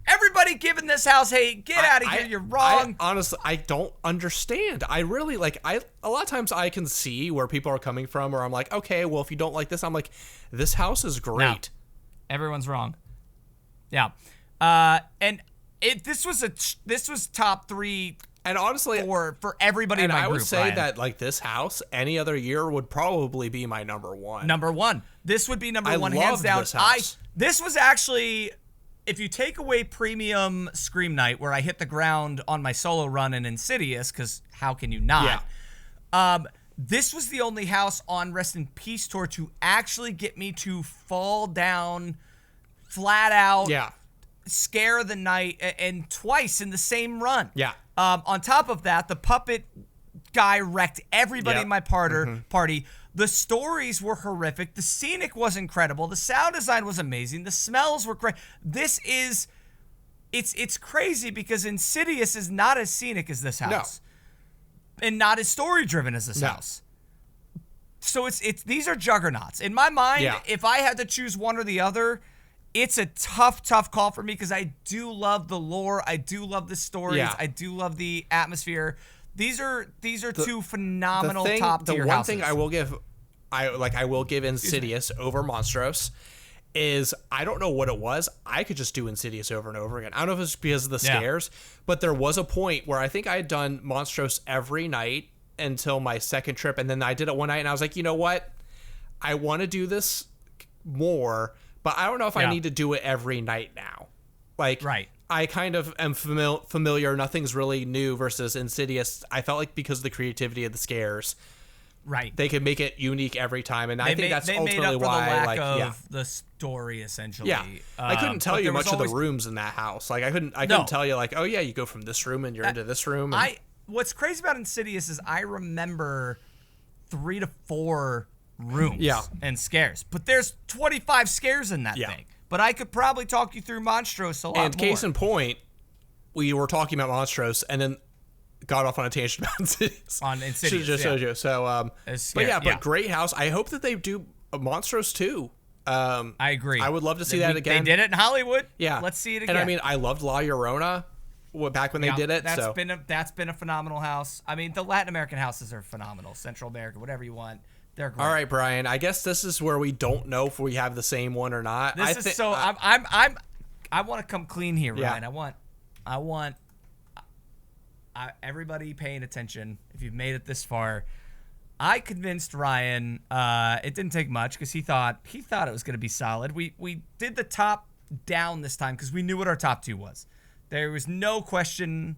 Everybody giving this house hate. Get out of here. You're wrong. Honestly, I don't understand. I really a lot of times I can see where people are coming from, or I'm like, okay, well, if you don't like this, I'm like, this house is great. No, everyone's wrong. Yeah. And this was top 3. And honestly, for everybody in my group, I would say Ryan, that like this house, any other year would probably be my number 1. Number 1. This would be number 1 hands down. This was actually, if you take away Premium Scream Night, where I hit the ground on my solo run in Insidious, because how can you not? Yeah. This was the only house on Rest in Peace Tour to actually get me to fall down flat out. Yeah. Scare of the night, and twice in the same run. Yeah. On top of that, the puppet guy wrecked everybody in my party. The stories were horrific. The scenic was incredible. The sound design was amazing. The smells were great. It's crazy because Insidious is not as scenic as this house. No. And not as story driven as this house. So these are juggernauts. In my mind, if I had to choose one or the other, it's a tough call for me because I do love the lore. I do love the stories. Yeah. I do love the atmosphere. These are 2 phenomenal top tier houses. The one thing I will give Insidious over Monstros is I don't know what it was. I could just do Insidious over and over again. I don't know if it's because of the scares, but there was a point where I think I had done Monstros every night until my second trip, and then I did it one night, and I was like, you know what? I want to do this more. but I don't know if I need to do it every night now. Like, I kind of am familiar. Nothing's really new versus Insidious. I felt like because of the creativity of the scares, they could make it unique every time, and I think that's ultimately made up for why. The lack of the story, essentially. Yeah, I couldn't tell you much of the rooms in that house. Like, I couldn't tell you like, oh yeah, you go from this room and you're into this room. And what's crazy about Insidious is I remember 3 to 4 rooms and scares, but there's 25 scares in that thing. But I could probably talk you through Monstrose a lot more. And case in point, we were talking about Monstrose and then got off on a tangent about Insidious. On Insidious, just showed you. So, but great house. I hope that they do a Monstrose too. I agree. I would love to see that again. They did it in Hollywood. Yeah, let's see it again. And I mean, I loved La Llorona back when they did it. That's been a phenomenal house. I mean, the Latin American houses are phenomenal. Central America, whatever you want. They're great. All right, Brian. I guess this is where we don't know if we have the same one or not. I want to come clean here, Ryan. I want everybody paying attention. If you've made it this far, I convinced Ryan. It didn't take much because he thought it was going to be solid. We did the top down this time because we knew what our top 2 was. There was no question.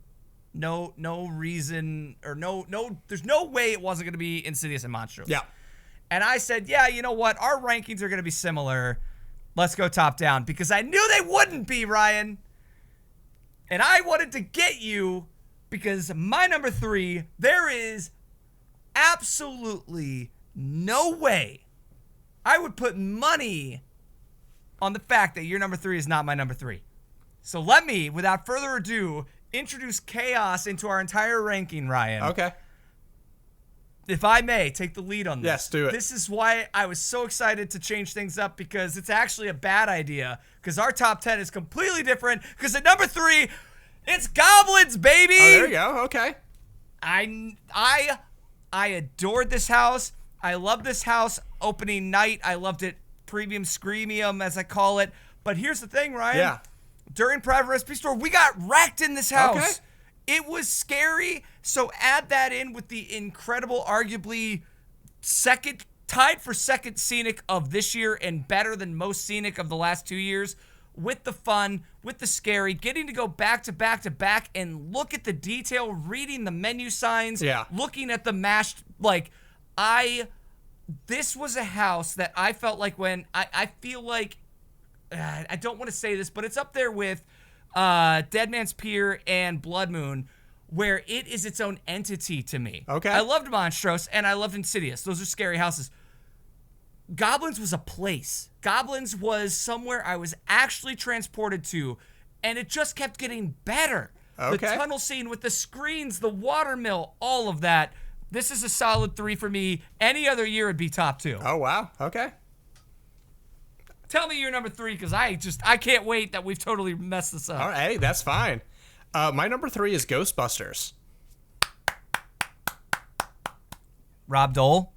No reason or no. There's no way it wasn't going to be Insidious and Monstrose. Yeah. And I said, yeah, you know what? Our rankings are going to be similar. Let's go top down because I knew they wouldn't be, Ryan. And I wanted to get you because my number 3, there is absolutely no way I would put money on the fact that your number 3 is not my number 3. So let me, without further ado, introduce chaos into our entire ranking, Ryan. Okay. If I may take the lead on this. Yes, do it. This is why I was so excited to change things up because it's actually a bad idea because our top 10 is completely different because at number 3, it's goblins, baby. Oh, there you go. Okay. I adored this house. I love this house opening night. I loved it premium screamium, as I call it. But here's the thing, Ryan. Yeah. During Private Recipe Store, we got wrecked in this house. Okay. It was scary, so add that in with the incredible, arguably tied for second scenic of this year and better than most scenic of the last 2 years, with the fun, with the scary, getting to go back to back to back and look at the detail, reading the menu signs, looking at the mashed, this was a house that I felt like when, I feel like, I don't want to say this, but it's up there with Dead Man's Pier and Blood Moon, where it is its own entity to me. Okay. I loved Monstrose and I loved Insidious. Those are scary houses. Goblins was a place. Goblins was somewhere I was actually transported to, and it just kept getting better. Okay. The tunnel scene with the screens, the watermill, all of that. This is a solid 3 for me. Any other year it'd be top 2. Oh, wow. Okay. Tell me your number 3 because I can't wait that we've totally messed this up. All right, that's fine. My number 3 is Ghostbusters. Rob Dole,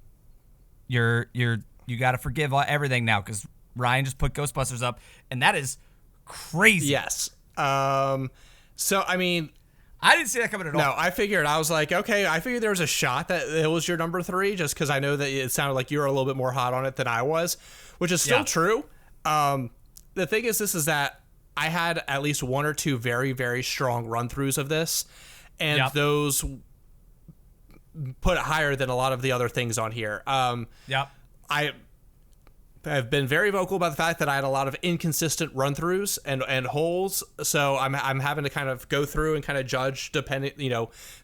you got to forgive everything now because Ryan just put Ghostbusters up, and that is crazy. Yes. So I mean, I didn't see that coming at all. No, I was like, okay, I figured there was a shot that it was your number 3 just because I know that it sounded like you were a little bit more hot on it than I was, which is still true. The thing is that I had at least 1 or 2 very, very strong run-throughs of this, and those put it higher than a lot of the other things on here. I have been very vocal about the fact that I had a lot of inconsistent run-throughs and holes, so I'm having to kind of go through and kind of judge depending,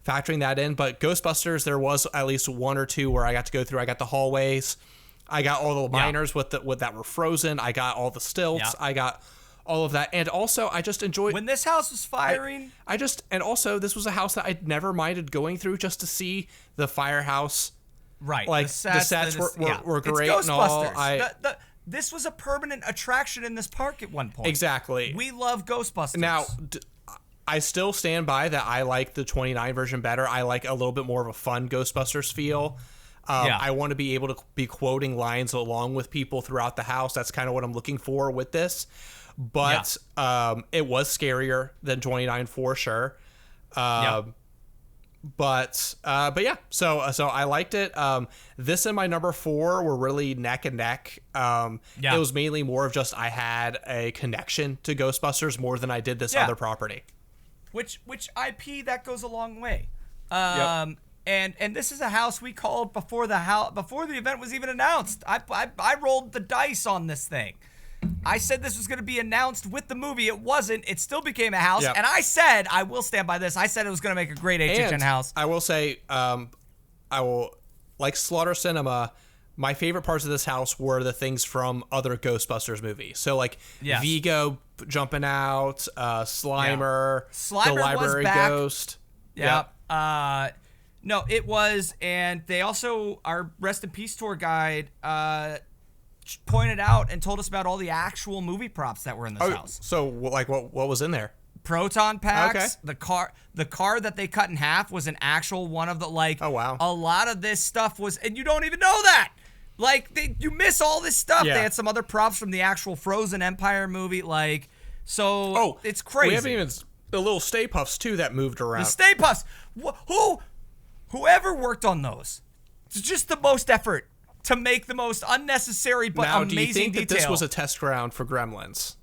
factoring that in. But Ghostbusters, there was at least 1 or 2 where I got to go through. I got the hallways. I got all the miners with that were frozen. I got all the stilts. I got all of that. And also, I just enjoyed... When this house was firing... And also, this was a house that I'd never minded going through just to see the firehouse. Right. Like, the sets were great and all. This was a permanent attraction in this park at one point. Exactly. We love Ghostbusters. Now, I still stand by that I like the 29 version better. I like a little bit more of a fun Ghostbusters feel. I want to be able to be quoting lines along with people throughout the house. That's kind of what I'm looking for with this. But it was scarier than 29 for sure. But yeah, so I liked it. This and my number 4 were really neck and neck. It was mainly more of just I had a connection to Ghostbusters more than I did this other property. Which IP that goes a long way. And this is a house we called before the event was even announced. I rolled the dice on this thing. I said this was going to be announced with the movie. It wasn't. It still became a house. Yep. And I said, I will stand by this. I said it was going to make a great HHN house. I will say, I will, like Slaughter Cinema, my favorite parts of this house were the things from other Ghostbusters movies. So, like, Vigo jumping out, Slimer, the library ghost. Yeah. No, it was. And they also, our Rest in Peace tour guide, pointed out and told us about all the actual movie props that were in this house. So, like, what was in there? Proton packs. Okay. The car that they cut in half was an actual one of the, like. Oh, wow. A lot of this stuff was, and you don't even know that. Like, you miss all this stuff. Yeah. They had some other props from the actual Frozen Empire movie, like, so it's crazy. We haven't even, the little Stay Puffs, too, that moved around. The Stay Puffs. Whoever worked on those, it's just the most effort to make the most unnecessary but amazing detail. Now, do you think that this was a test ground for Gremlins?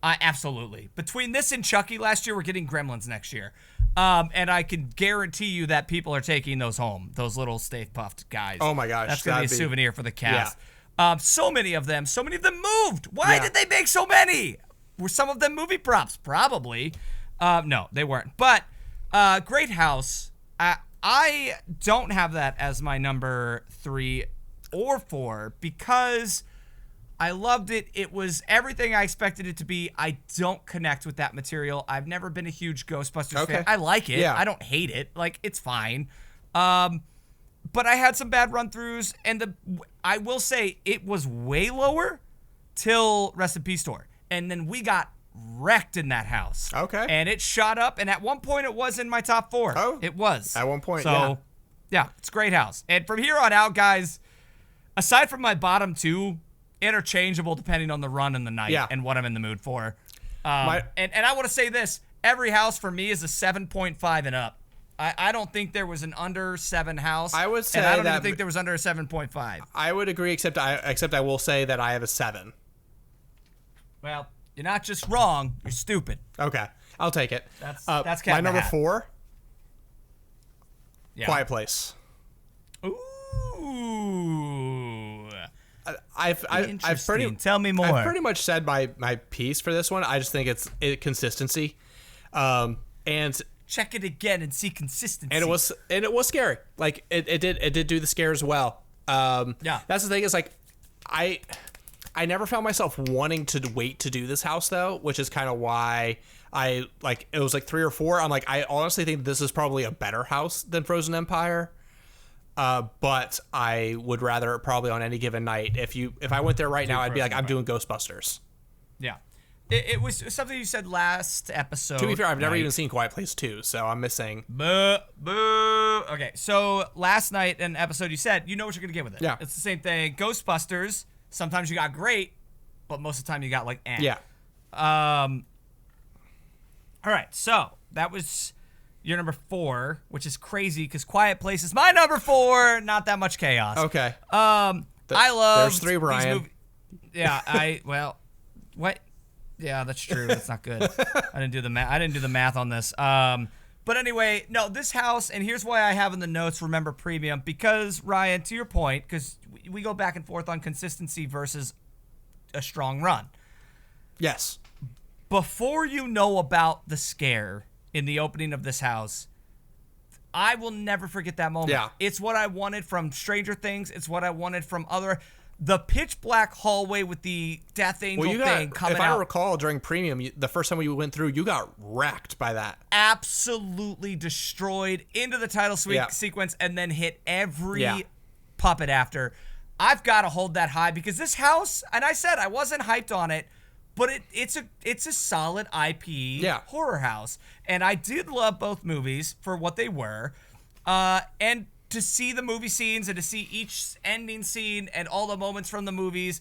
Absolutely. Between this and Chucky last year, we're getting Gremlins next year. And I can guarantee you that people are taking those home, those little Stay Puffed guys. Oh, my gosh. That's going to be a souvenir for the cast. Yeah. So many of them moved. Why did they make so many? Were some of them movie props? Probably. No, they weren't. But great house. I don't have that as my number 3 or 4 because I loved it. It was everything I expected it to be. I don't connect with that material. I've never been a huge Ghostbusters fan. I like it. Yeah. I don't hate it. Like, it's fine. But I had some bad run-throughs, and I will say it was way lower till Rest in Peace Tour. And then we got wrecked in that house. Okay. And it shot up, and at one point it was in my top 4. Oh. It was. At one point, yeah, it's a great house. And from here on out, guys, aside from my bottom 2, interchangeable depending on the run and the night and what I'm in the mood for. And I want to say this. Every house for me is a 7.5 and up. I don't think there was an under 7 house. I would say and I don't even think there was under a 7.5. I would agree, except I will say that I have a 7. Well, you're not just wrong. You're stupid. Okay. I'll take it. That's my number 4, Quiet Place. Ooh. I've Tell me more. I've pretty much said my piece for this one. I just think it's consistency, and check it again and see consistency. And it was scary. Like it did do the scares well. That's the thing is like I never found myself wanting to wait to do this house though, which is kind of why I like it was like 3 or 4. I'm like I honestly think this is probably a better house than Frozen Empire. But I would rather probably on any given night. If I went there right now, I'd be like, I'm doing Ghostbusters. Yeah. It was something you said last episode. To be fair, I've never even seen Quiet Place 2, so I'm missing. Boo. Okay, so last night, an episode you said, you know what you're going to get with it. Yeah. It's the same thing. Ghostbusters, sometimes you got great, but most of the time you got like, eh. Yeah. All right, so that was your number 4, which is crazy because Quiet Place is my number 4. Not that much chaos. Okay. I love. There's 3, Brian. What? Yeah, that's true. That's not good. I didn't do the math on this. But anyway, no, this house, and here's why I have in the notes, remember premium, because Ryan, to your point, because we go back and forth on consistency versus a strong run. Yes. Before you know about the scare in the opening of this house, I will never forget that moment. Yeah. It's what I wanted from Stranger Things. It's what I wanted from the pitch black hallway with the Death Angel thing coming out. If I recall, during Premium, the first time we went through, you got wrecked by that. Absolutely destroyed into the title sequence and then hit every puppet after. I've got to hold that high because this house, and I said I wasn't hyped on it, but it's a solid IP horror house. And I did love both movies for what they were. And to see the movie scenes and to see each ending scene and all the moments from the movies,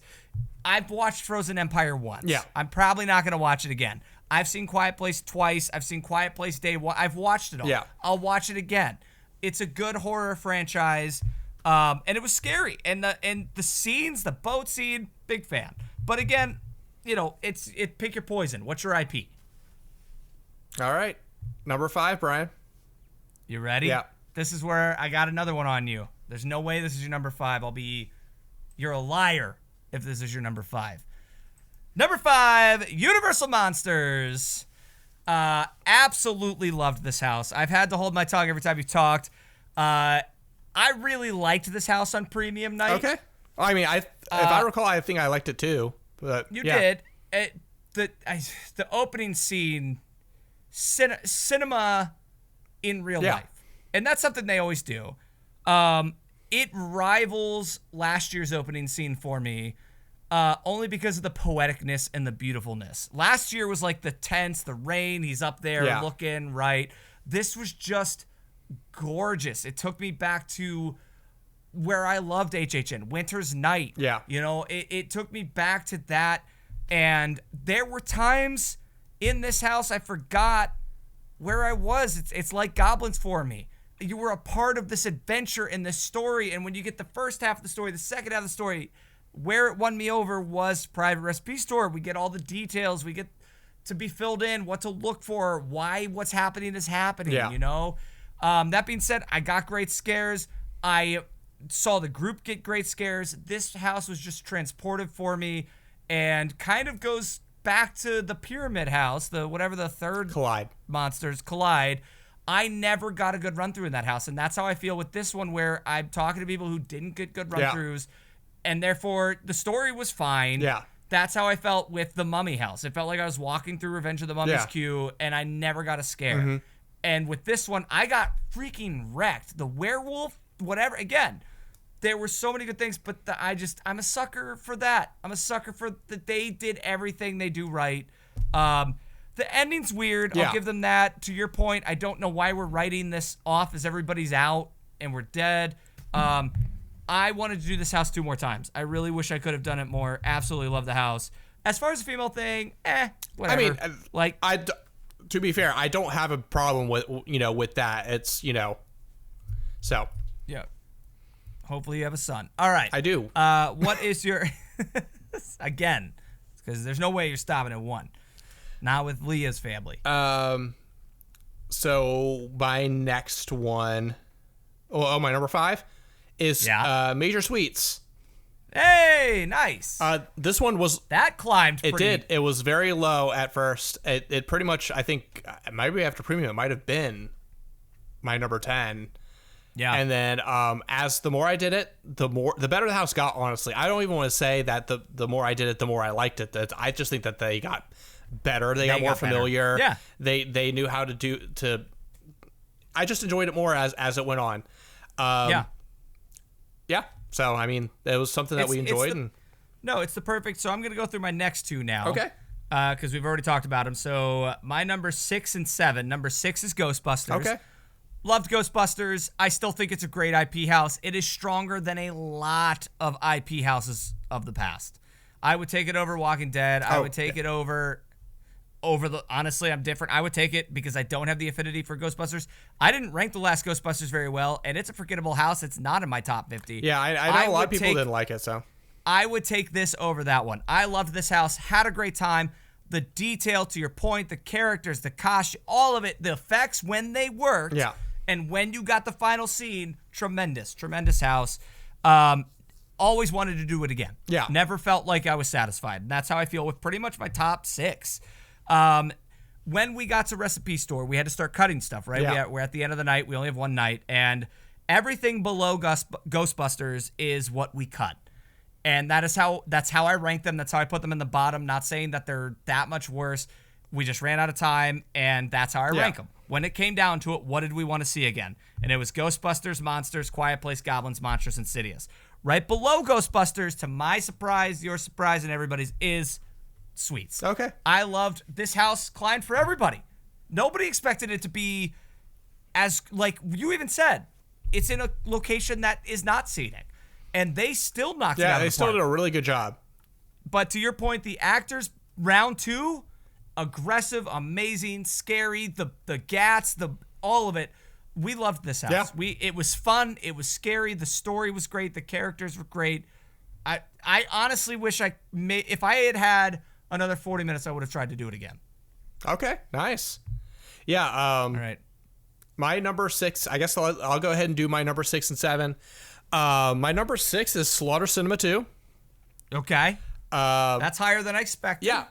I've watched Frozen Empire once. Yeah. I'm probably not going to watch it again. I've seen Quiet Place twice. I've seen Quiet Place Day 1. I've watched it all. Yeah. I'll watch it again. It's a good horror franchise, and it was scary. And the scenes, the boat scene, big fan. But again, it's pick your poison. What's your IP? All right, number 5, Brian. You ready? Yeah. This is where I got another one on you. There's no way this is your number 5. You're a liar if this is your number 5. Number 5, Universal Monsters. Absolutely loved this house. I've had to hold my tongue every time you've talked. I really liked this house on premium night. Okay. I mean, if I recall, I think I liked it too. But you did. The opening scene, cinema in real life, and that's something they always do. It rivals last year's opening scene for me. Only because of the poeticness and the beautifulness. Last year was like the tense, the rain, he's up there looking, right? This was just gorgeous. It took me back to where I loved HHN, Winter's Night. Yeah. It took me back to that. And there were times in this house I forgot where I was. It's like goblins for me. You were a part of this adventure in this story. And when you get the first half of the story, the second half of the story, where it won me over was Private Recipe Store. We get all the details. We get to be filled in, what to look for, why what's happening is happening, That being said, I got great scares. I saw the group get great scares. This house was just transportive for me and kind of goes back to the Pyramid House, the third Monsters, Collide. I never got a good run-through in that house, and that's how I feel with this one, where I'm talking to people who didn't get good run-throughs. And therefore, the story was fine. Yeah. That's how I felt with the Mummy House. It felt like I was walking through Revenge of the Mummy's queue, and I never got a scare. Mm-hmm. And with this one, I got freaking wrecked. The werewolf, whatever. Again, there were so many good things, but I'm a sucker for that. I'm a sucker for that they did everything they do right. The ending's weird. I'll give them that. To your point, I don't know why we're writing this off as everybody's out and we're dead. I wanted to do this house 2 more times. I really wish I could have done it more. Absolutely love the house. As far as the female thing, whatever. I mean, to be fair, I don't have a problem with that. It's so yeah. Hopefully you have a son. All right, I do. What is your again? Because there's no way you're stopping at 1. Not with Leah's family. So my next one, my number 5. Is Major Suites. Hey, nice. This one was... That climbed pretty... It did. It was very low at first. It pretty much, I think, maybe after premium, it might have been my number 10. Yeah. And then as the more I did it, the better the house got, honestly. I don't even want to say that the more I did it, the more I liked it. I just think that they got better. They got more familiar. Better. Yeah. They knew how to... I just enjoyed it more as it went on. Yeah, so I mean, it was something that we enjoyed. It's the perfect. So I'm gonna go through my next 2 now. Okay. Because we've already talked about them. So my number 6 and 7. Number 6 is Ghostbusters. Okay. Loved Ghostbusters. I still think it's a great IP house. It is stronger than a lot of IP houses of the past. I would take it over Walking Dead. I would take it over honestly, I'm different. I would take it because I don't have the affinity for Ghostbusters. I didn't rank the last Ghostbusters very well, and it's a forgettable house. It's not in my top 50. Yeah, I know a lot of people didn't like it, so. I would take this over that one. I loved this house, had a great time. The detail, to your point, the characters, the costume, all of it, the effects when they worked. Yeah. And when you got the final scene, tremendous house. Always wanted to do it again. Yeah. Never felt like I was satisfied. And that's how I feel with pretty much my top 6. When we got to Recipe Store, we had to start cutting stuff, right? Yeah. We're at the end of the night. We only have 1 night. And everything below Ghostbusters is what we cut. And that's how I rank them. That's how I put them in the bottom. Not saying that they're that much worse. We just ran out of time, and that's how I rank them. When it came down to it, what did we want to see again? And it was Ghostbusters, Monsters, Quiet Place, Goblins, Monsters, Insidious. Right below Ghostbusters, to my surprise, your surprise, and everybody's, is Suites. Okay. I loved this house. Climbed for everybody. Nobody expected it to be as, like you even said, it's in a location that is not scenic. And they still knocked it out of the park. Yeah, they still did a really good job. But to your point, the actors, round 2, aggressive, amazing, scary, the gats, all of it. we loved this house. Yeah. It was fun. It was scary. The story was great. The characters were great. I honestly wish if I had another 40 minutes, I would have tried to do it again. Okay, nice. Yeah. All right. My number 6, I guess I'll go ahead and do my number 6 and 7. My number 6 is Slaughter Cinema 2. Okay. That's higher than I expected. Yeah.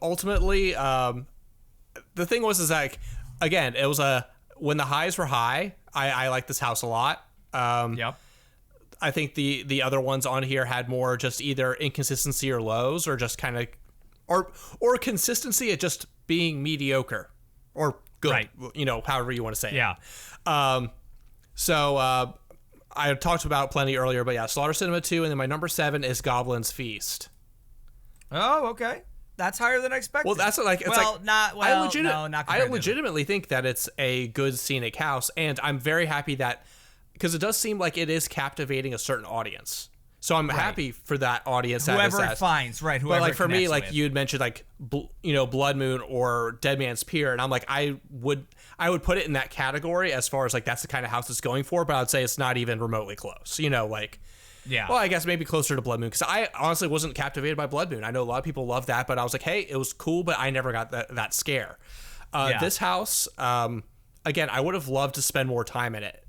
Ultimately, the thing is like, again, it was when the highs were high, I like this house a lot. Yep. I think the other ones on here had more just either inconsistency or lows, or just kind of, or consistency at just being mediocre or good, right. However you want to say yeah. it. So I talked about plenty earlier, but yeah, Slaughter Cinema 2, and then my number 7 is Goblin's Feast. Oh, okay. That's higher than I expected. Well, that's like, it's well, like, not, well, no, not I legitimately think that it's a good scenic house, and I'm very happy that, because it does seem like it is captivating a certain audience. So I'm happy for that audience. Whoever it finds, right? Whoever. But like for me, like with. you had mentioned, like Blood Moon or Dead Man's Pier, and I'm like, I would put it in that category as far as like that's the kind of house it's going for. But I'd say it's not even remotely close. Like. Yeah. Well, I guess maybe closer to Blood Moon, because I honestly wasn't captivated by Blood Moon. I know a lot of people love that, but I was like, hey, it was cool, but I never got that scare. This house, again, I would have loved to spend more time in it.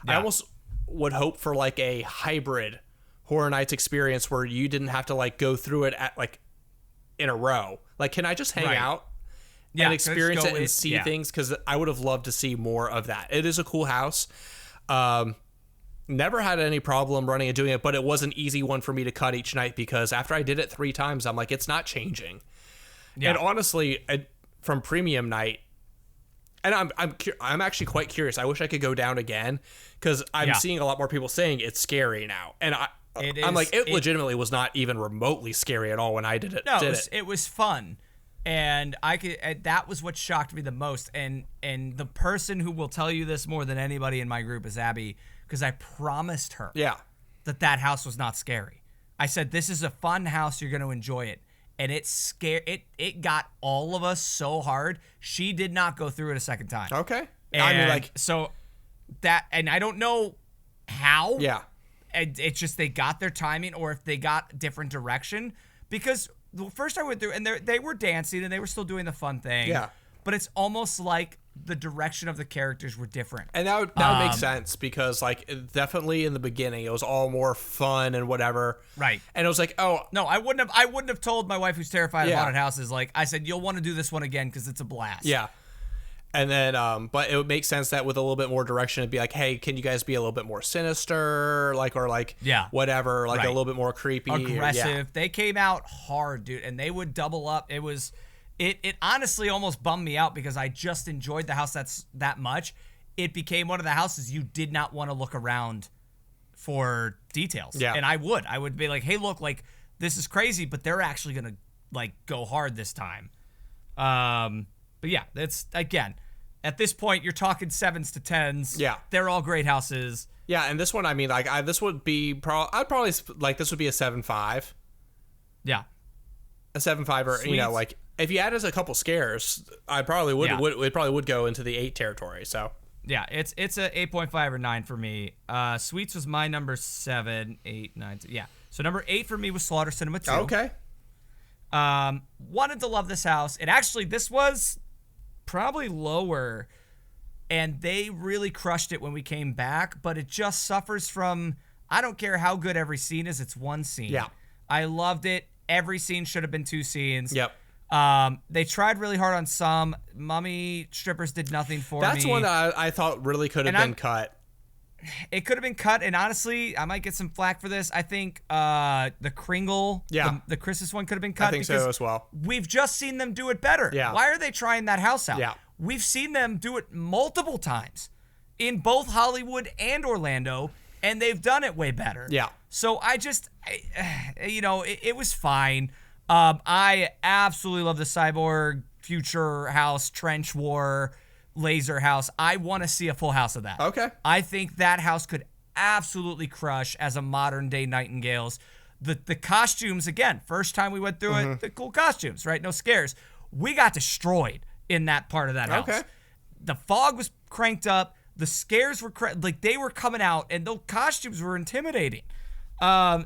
Yeah. I almost would hope for like a hybrid Horror Nights experience where you didn't have to like go through it at like in a row. Like, can I just hang out and experience it and see things? Because I would have loved to see more of that. It is a cool house. Never had any problem running and doing it, but it was an easy one for me to cut each night, because after I did it 3 times, I'm like, it's not changing. Yeah. And honestly, from premium night, and I'm actually quite curious. I wish I could go down again, because I'm seeing a lot more people saying it's scary now, and I'm like, it legitimately was not even remotely scary at all when I did it. No, it was fun, and that was what shocked me the most. And the person who will tell you this more than anybody in my group is Abby, because I promised her that house was not scary. I said, this is a fun house, you're going to enjoy it. And it got all of us so hard. She did not go through it a second time. Okay. And I mean, like, so that, and I don't know how. Yeah. It's just they got their timing, or if they got different direction, because the first I went through, and they were dancing and they were still doing the fun thing. Yeah. But it's almost like the direction of the characters were different. And that would make sense, because like definitely in the beginning it was all more fun and whatever. Right. And it was like, oh no, I wouldn't have told my wife, who's terrified of haunted houses, like I said, you'll want to do this one again because it's a blast. Yeah. And then but it would make sense that with a little bit more direction it'd be like, hey, can you guys be a little bit more sinister, like, or like whatever, like a little bit more creepy, aggressive. They came out hard, dude, and they would double up. It honestly almost bummed me out, because I just enjoyed the house that much. It became one of the houses you did not want to look around for details. Yeah. And I would be like, hey, look, like, this is crazy, but they're actually going to like go hard this time. But yeah, that's, again, at this point, you're talking 7s to 10s. Yeah. They're all great houses. Yeah. And this one, I mean, like, this would be I'd probably like, this would be a 7.5. Yeah. A 7.5, or, Sweet. Like, if you add us a couple scares, I probably would. It probably would go into the 8 territory. So yeah, it's a 8.5 or 9 for me. Sweets was my number 7, 8, 9. Yeah, so number 8 for me was Slaughter Cinema 2. Okay. Wanted to love this house. This was probably lower, and they really crushed it when we came back. But it just suffers from, I don't care how good every scene is, it's one scene. Yeah, I loved it. Every scene should have been 2 scenes. Yep. They tried really hard on some. Mummy strippers did nothing for me. That's one that I thought really could have been cut. It could have been cut, and honestly, I might get some flack for this. I think the Kringle, the Christmas one, could have been cut. I think so as well. We've just seen them do it better. Yeah. Why are they trying that house out? Yeah. We've seen them do it multiple times in both Hollywood and Orlando, and they've done it way better. Yeah. So it was fine. I absolutely love the Cyborg Future House, Trench War, Laser House. I want to see a full house of that. Okay. I think that house could absolutely crush as a modern day Nightingales. The costumes, again, first time we went through it, the cool costumes, right? No scares. We got destroyed in that part of that house. Okay. the fog was cranked up. The scares were like they were coming out, and the costumes were intimidating.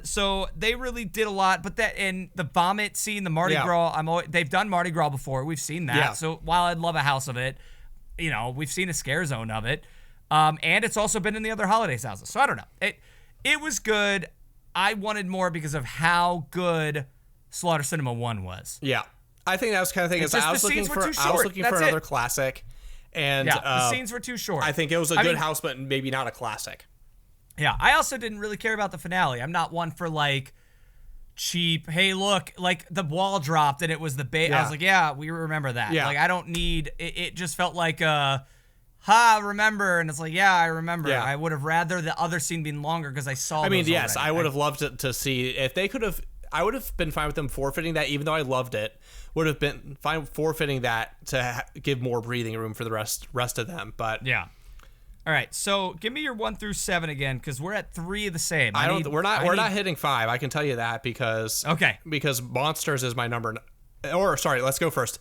So they really did a lot. But that and the vomit scene, the Mardi Gras. They've done Mardi Gras before. We've seen that. Yeah. So while I'd love a house of it, we've seen a scare zone of it. And it's also been in the other holidays houses. So I don't know. It was good. I wanted more because of how good Slaughter Cinema 1 was. Yeah. I think that was kind of thing. I was looking for another classic. And the scenes were too short. I think it was a good house, but maybe not a classic. Yeah. I also didn't really care about the finale. I'm not one for like cheap, hey, look, like the wall dropped and it was the bait. I was like, yeah, we remember that. Yeah. Like, I don't need, it just felt like remember, and it's like, yeah, I remember. Yeah. I would have rather the other scene been longer because I saw. I mean, yes, already. I would have loved to see if they could have. I would have been fine with them forfeiting that, even though I loved it. Would have been fine forfeiting that to give more breathing room for the rest of them. But yeah. All right, so give me your 1 through 7 again, because we're at 3 of the same. We're not hitting 5. I can tell you that because Monsters is my number. Or sorry, let's go first.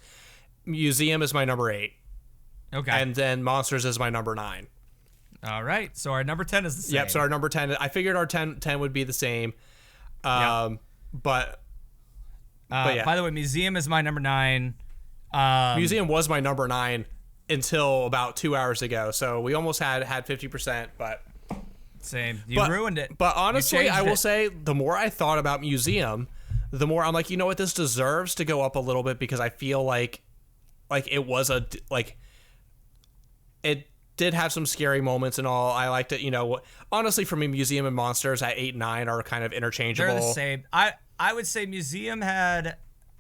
Museum is my number 8. Okay. And then Monsters is my number 9. All right. So our number 10 is the same. Yep. So our number 10, I figured our 10 would be the same. But yeah. By the way, Museum is my number 9. Museum was my number 9 until about 2 hours ago. So we almost had 50%, but same. You ruined it. But honestly, I will say the more I thought about Museum, the more I'm like, you know what, this deserves to go up a little bit because I feel like it was it did have some scary moments and all. I liked it, honestly, for me, Museum and Monsters at 8 and 9 are kind of interchangeable. They're the same. I would say Museum had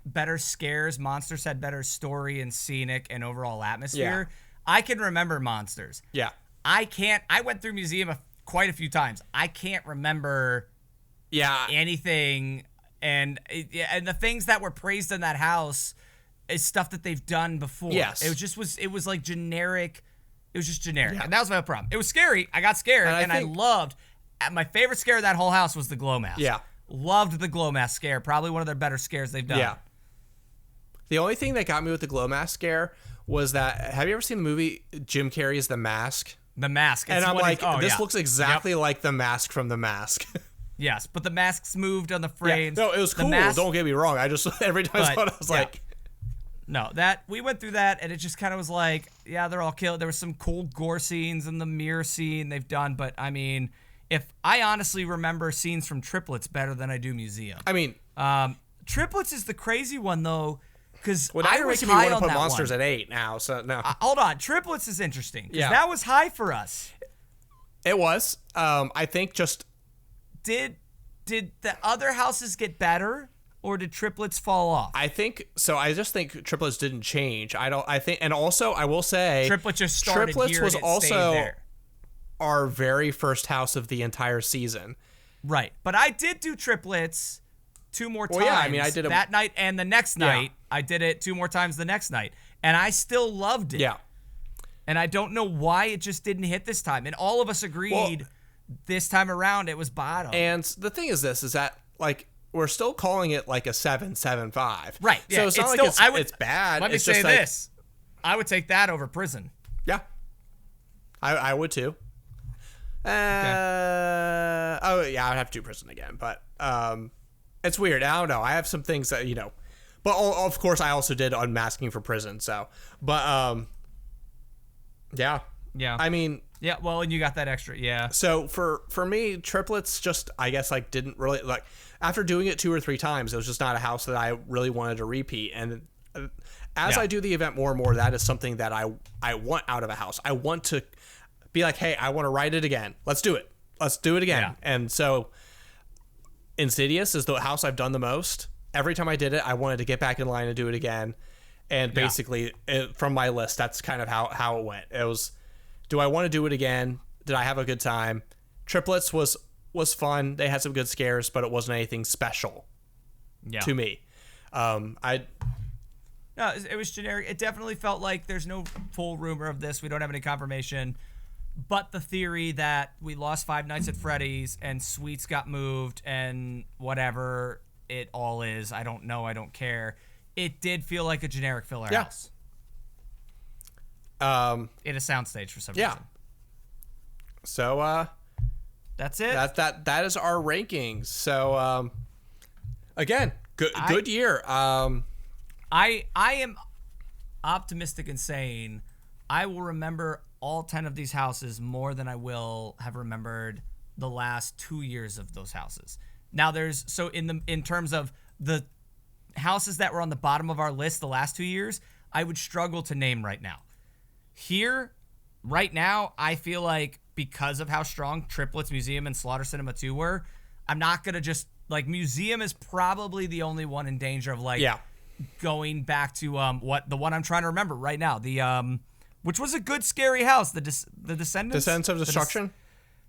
better scares. Monsters had better story and scenic and overall atmosphere. Yeah. I can remember Monsters. Yeah. I went through Museum quite a few times. I can't remember anything. And the things that were praised in that house is stuff that they've done before. Yes. It was like generic. It was just generic. Yeah. And that was my problem. It was scary. I got scared. And I loved, my favorite scare of that whole house was the glow mask. Yeah. Loved the glow mask scare. Probably one of their better scares they've done. Yeah. The only thing that got me with the glow mask scare was that, have you ever seen the movie Jim Carrey's The Mask? The Mask. And I'm like, this looks exactly like The Mask from The Mask. Yes, but the masks moved on the frames. Yeah. No, it was cool. Don't get me wrong. I just, every time I saw it, I was like... No, we went through that, and it just kind of was like, yeah, they're all killed. There was some cool gore scenes in the mirror scene they've done, but I mean, if I honestly remember scenes from Triplets better than I do Museum. I mean, Triplets is the crazy one though, because I was high on that one. Monsters at 8 now, so no. Hold on, Triplets is interesting because that was high for us. It was. I think just did the other houses get better? Or did Triplets fall off? I think so. I just think Triplets didn't change. And also I will say Triplets just started Triplets here was and also there. Our very first house of the entire season. Right, but I did do Triplets 2 more times. Well, yeah, I mean, I did it that night and the next night. I did it 2 more times the next night, and I still loved it. Yeah, and I don't know why it just didn't hit this time. And all of us agreed this time around it was bottom. And the thing is that like, we're still calling it like a 7.75. Right. Yeah. So it's not like it's bad. Let me say this. I would take that over Prison. Yeah. I would too. Okay. Oh, yeah, I would have to do Prison again. But it's weird. I don't know. I have some things that, But of course, I also did Unmasking for Prison. So, but yeah. Yeah. I mean... Yeah, well, and you got that extra, yeah. So for me, Triplets just, I guess, like, didn't really, like, after doing it 2 or 3 times, it was just not a house that I really wanted to repeat. And as I do the event more and more, that is something that I want out of a house. I want to be like, hey, I want to write it again. Let's do it. Let's do it again. Yeah. And so Insidious is the house I've done the most. Every time I did it, I wanted to get back in line and do it again. And basically, from my list, that's kind of how it went. It was... Do I want to do it again? Did I have a good time? Triplets was fun. They had some good scares, but it wasn't anything special to me. No, it was generic. It definitely felt like there's no full rumor of this. We don't have any confirmation. But the theory that we lost Five Nights at Freddy's and Sweets got moved and whatever it all is, I don't know. I don't care. It did feel like a generic filler house. In a soundstage for some reason. So that's it. That is our rankings. So again, good year. I am optimistic in saying I will remember all 10 of these houses more than I will have remembered the last 2 years of those houses. Now in terms of the houses that were on the bottom of our list the last 2 years, I would struggle to name right now. Here, right now, I feel like because of how strong Triplets Museum and Slaughter Cinema 2 were, I'm not going to just, like, Museum is probably the only one in danger of, like, going back to the one I'm trying to remember right now, which was a good scary house, the Descendants? Descendants of Destruction?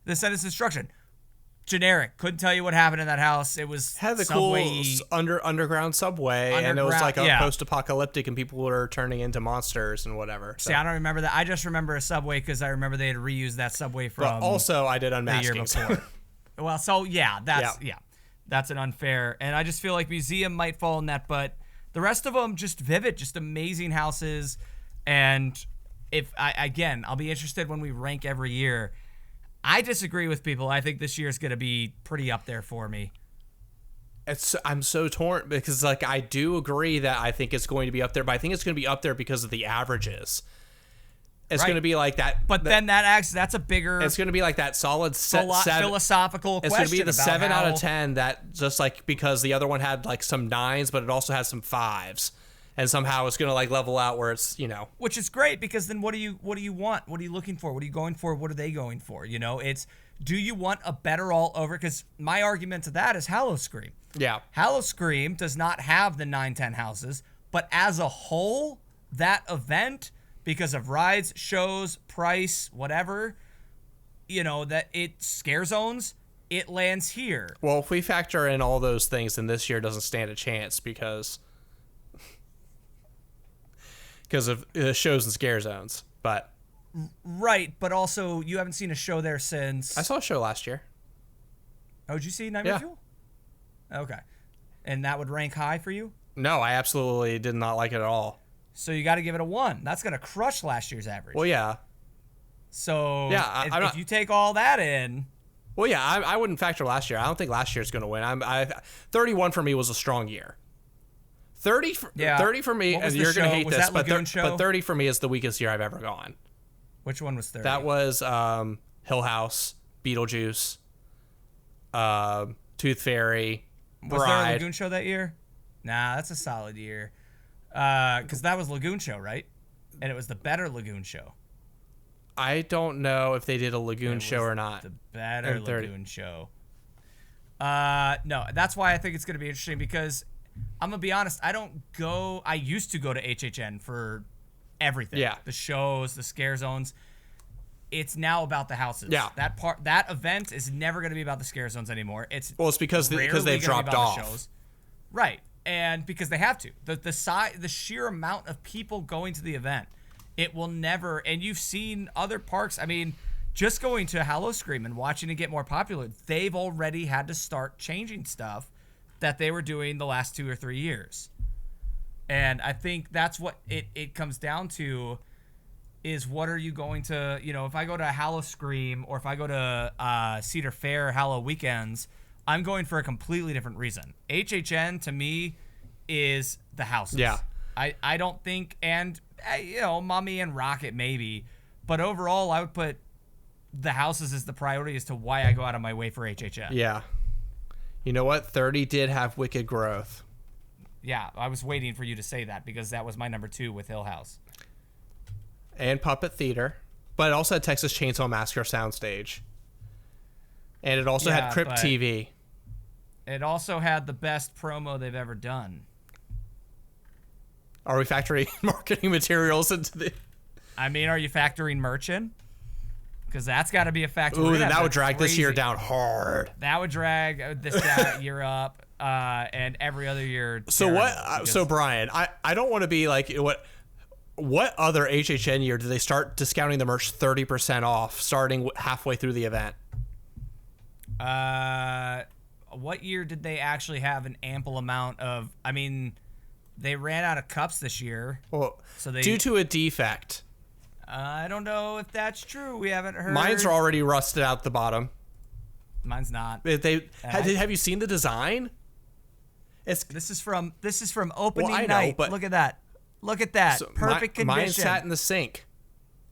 Descendants of Destruction. Generic. Couldn't tell you what happened in that house. It was had the cool underground subway, and it was like a post-apocalyptic, and people were turning into monsters and whatever. So. See, I don't remember that. I just remember a subway because I remember they had reused that subway from. But also, I did Unmasking. The year before. Well, so that's an unfair, and I just feel like Museum might fall in that, but the rest of them just vivid, just amazing houses, and I'll be interested when we rank every year. I disagree with people. I think this year is going to be pretty up there for me. I'm so torn because, like, I do agree that I think it's going to be up there, but I think it's going to be up there because of the averages. It's going to be like that. But then that's a bigger... It's going to be like that solid philosophical question. It's going to be the 7 out of 10 that just, like, because the other one had, like, some 9s, but it also has some 5s. And somehow it's going to, like, level out where it's, Which is great, because then what do you want? What are you looking for? What are you going for? What are they going for? It's, do you want a better all over? Because my argument to that is Howl-O-Scream. Yeah. Howl-O-Scream does not have the 9-10 houses, but as a whole, that event, because of rides, shows, price, whatever, that it scare zones, it lands here. Well, if we factor in all those things, then this year doesn't stand a chance because of shows and scare zones. But right, but also you haven't seen a show there since... I saw a show last year. Oh, did you see Nightmare Fuel? Okay. And that would rank high for you? No, I absolutely did not like it at all. So you got to give it a 1. That's going to crush last year's average. Well, yeah. So if you take all that in... Well, yeah, I wouldn't factor last year. I don't think last year's going to win. 31 for me was a strong year. 30 for me, and you're going to hate this, but 30 for me is the weakest year I've ever gone. Which one was 30? That was Hill House, Beetlejuice, Tooth Fairy, Was there a Lagoon Show that year? Nah, that's a solid year. Because that was Lagoon Show, right? And it was the better Lagoon Show. I don't know if they did a Lagoon Show or not. The better Lagoon Show. No, that's why I think it's going to be interesting, because I'm going to be honest, I used to go to HHN for everything. Yeah. The shows, the scare zones. It's now about the houses. Yeah. That event is never going to be about the scare zones anymore. It's because they've dropped off. The shows. Right. And because they have to. The sheer amount of people going to the event, it will never, and you've seen other parks, I mean, just going to Howl-O-Scream and watching it get more popular, they've already had to start changing stuff that they were doing the last 2 or 3 years. And I think that's what it comes down to, is what are you going to, if I go to Howl-O-Scream or if I go to Cedar Fair Hallow Weekends, I'm going for a completely different reason. HHN, to me, is the houses. Yeah. I don't think, and, Mummy and Rocket maybe, but overall, I would put the houses as the priority as to why I go out of my way for HHN. Yeah. You know what? 30 did have Wicked Growth. Yeah, I was waiting for you to say that, because that was my number 2 with Hill House. And Puppet Theater. But it also had Texas Chainsaw Massacre Soundstage. And it also had Crypt TV. It also had the best promo they've ever done. Are we factoring marketing materials into the... I mean, are you factoring merch in? Because that's got to be a factor. Ooh, then that would drag this year down hard. That would drag this year up, and every other year. So what? So Brian, I don't want to be like, what other HHN year did they start discounting the merch 30% off, starting halfway through the event? What year did they actually have an ample amount of? I mean, they ran out of cups this year. Well, due to a defect. I don't know if that's true. We haven't heard. Mine's are already rusted out the bottom. Mine's not. Have you seen the design? This is from opening I know, night. but Look at that. Look at that. Perfect condition. Mine sat in the sink.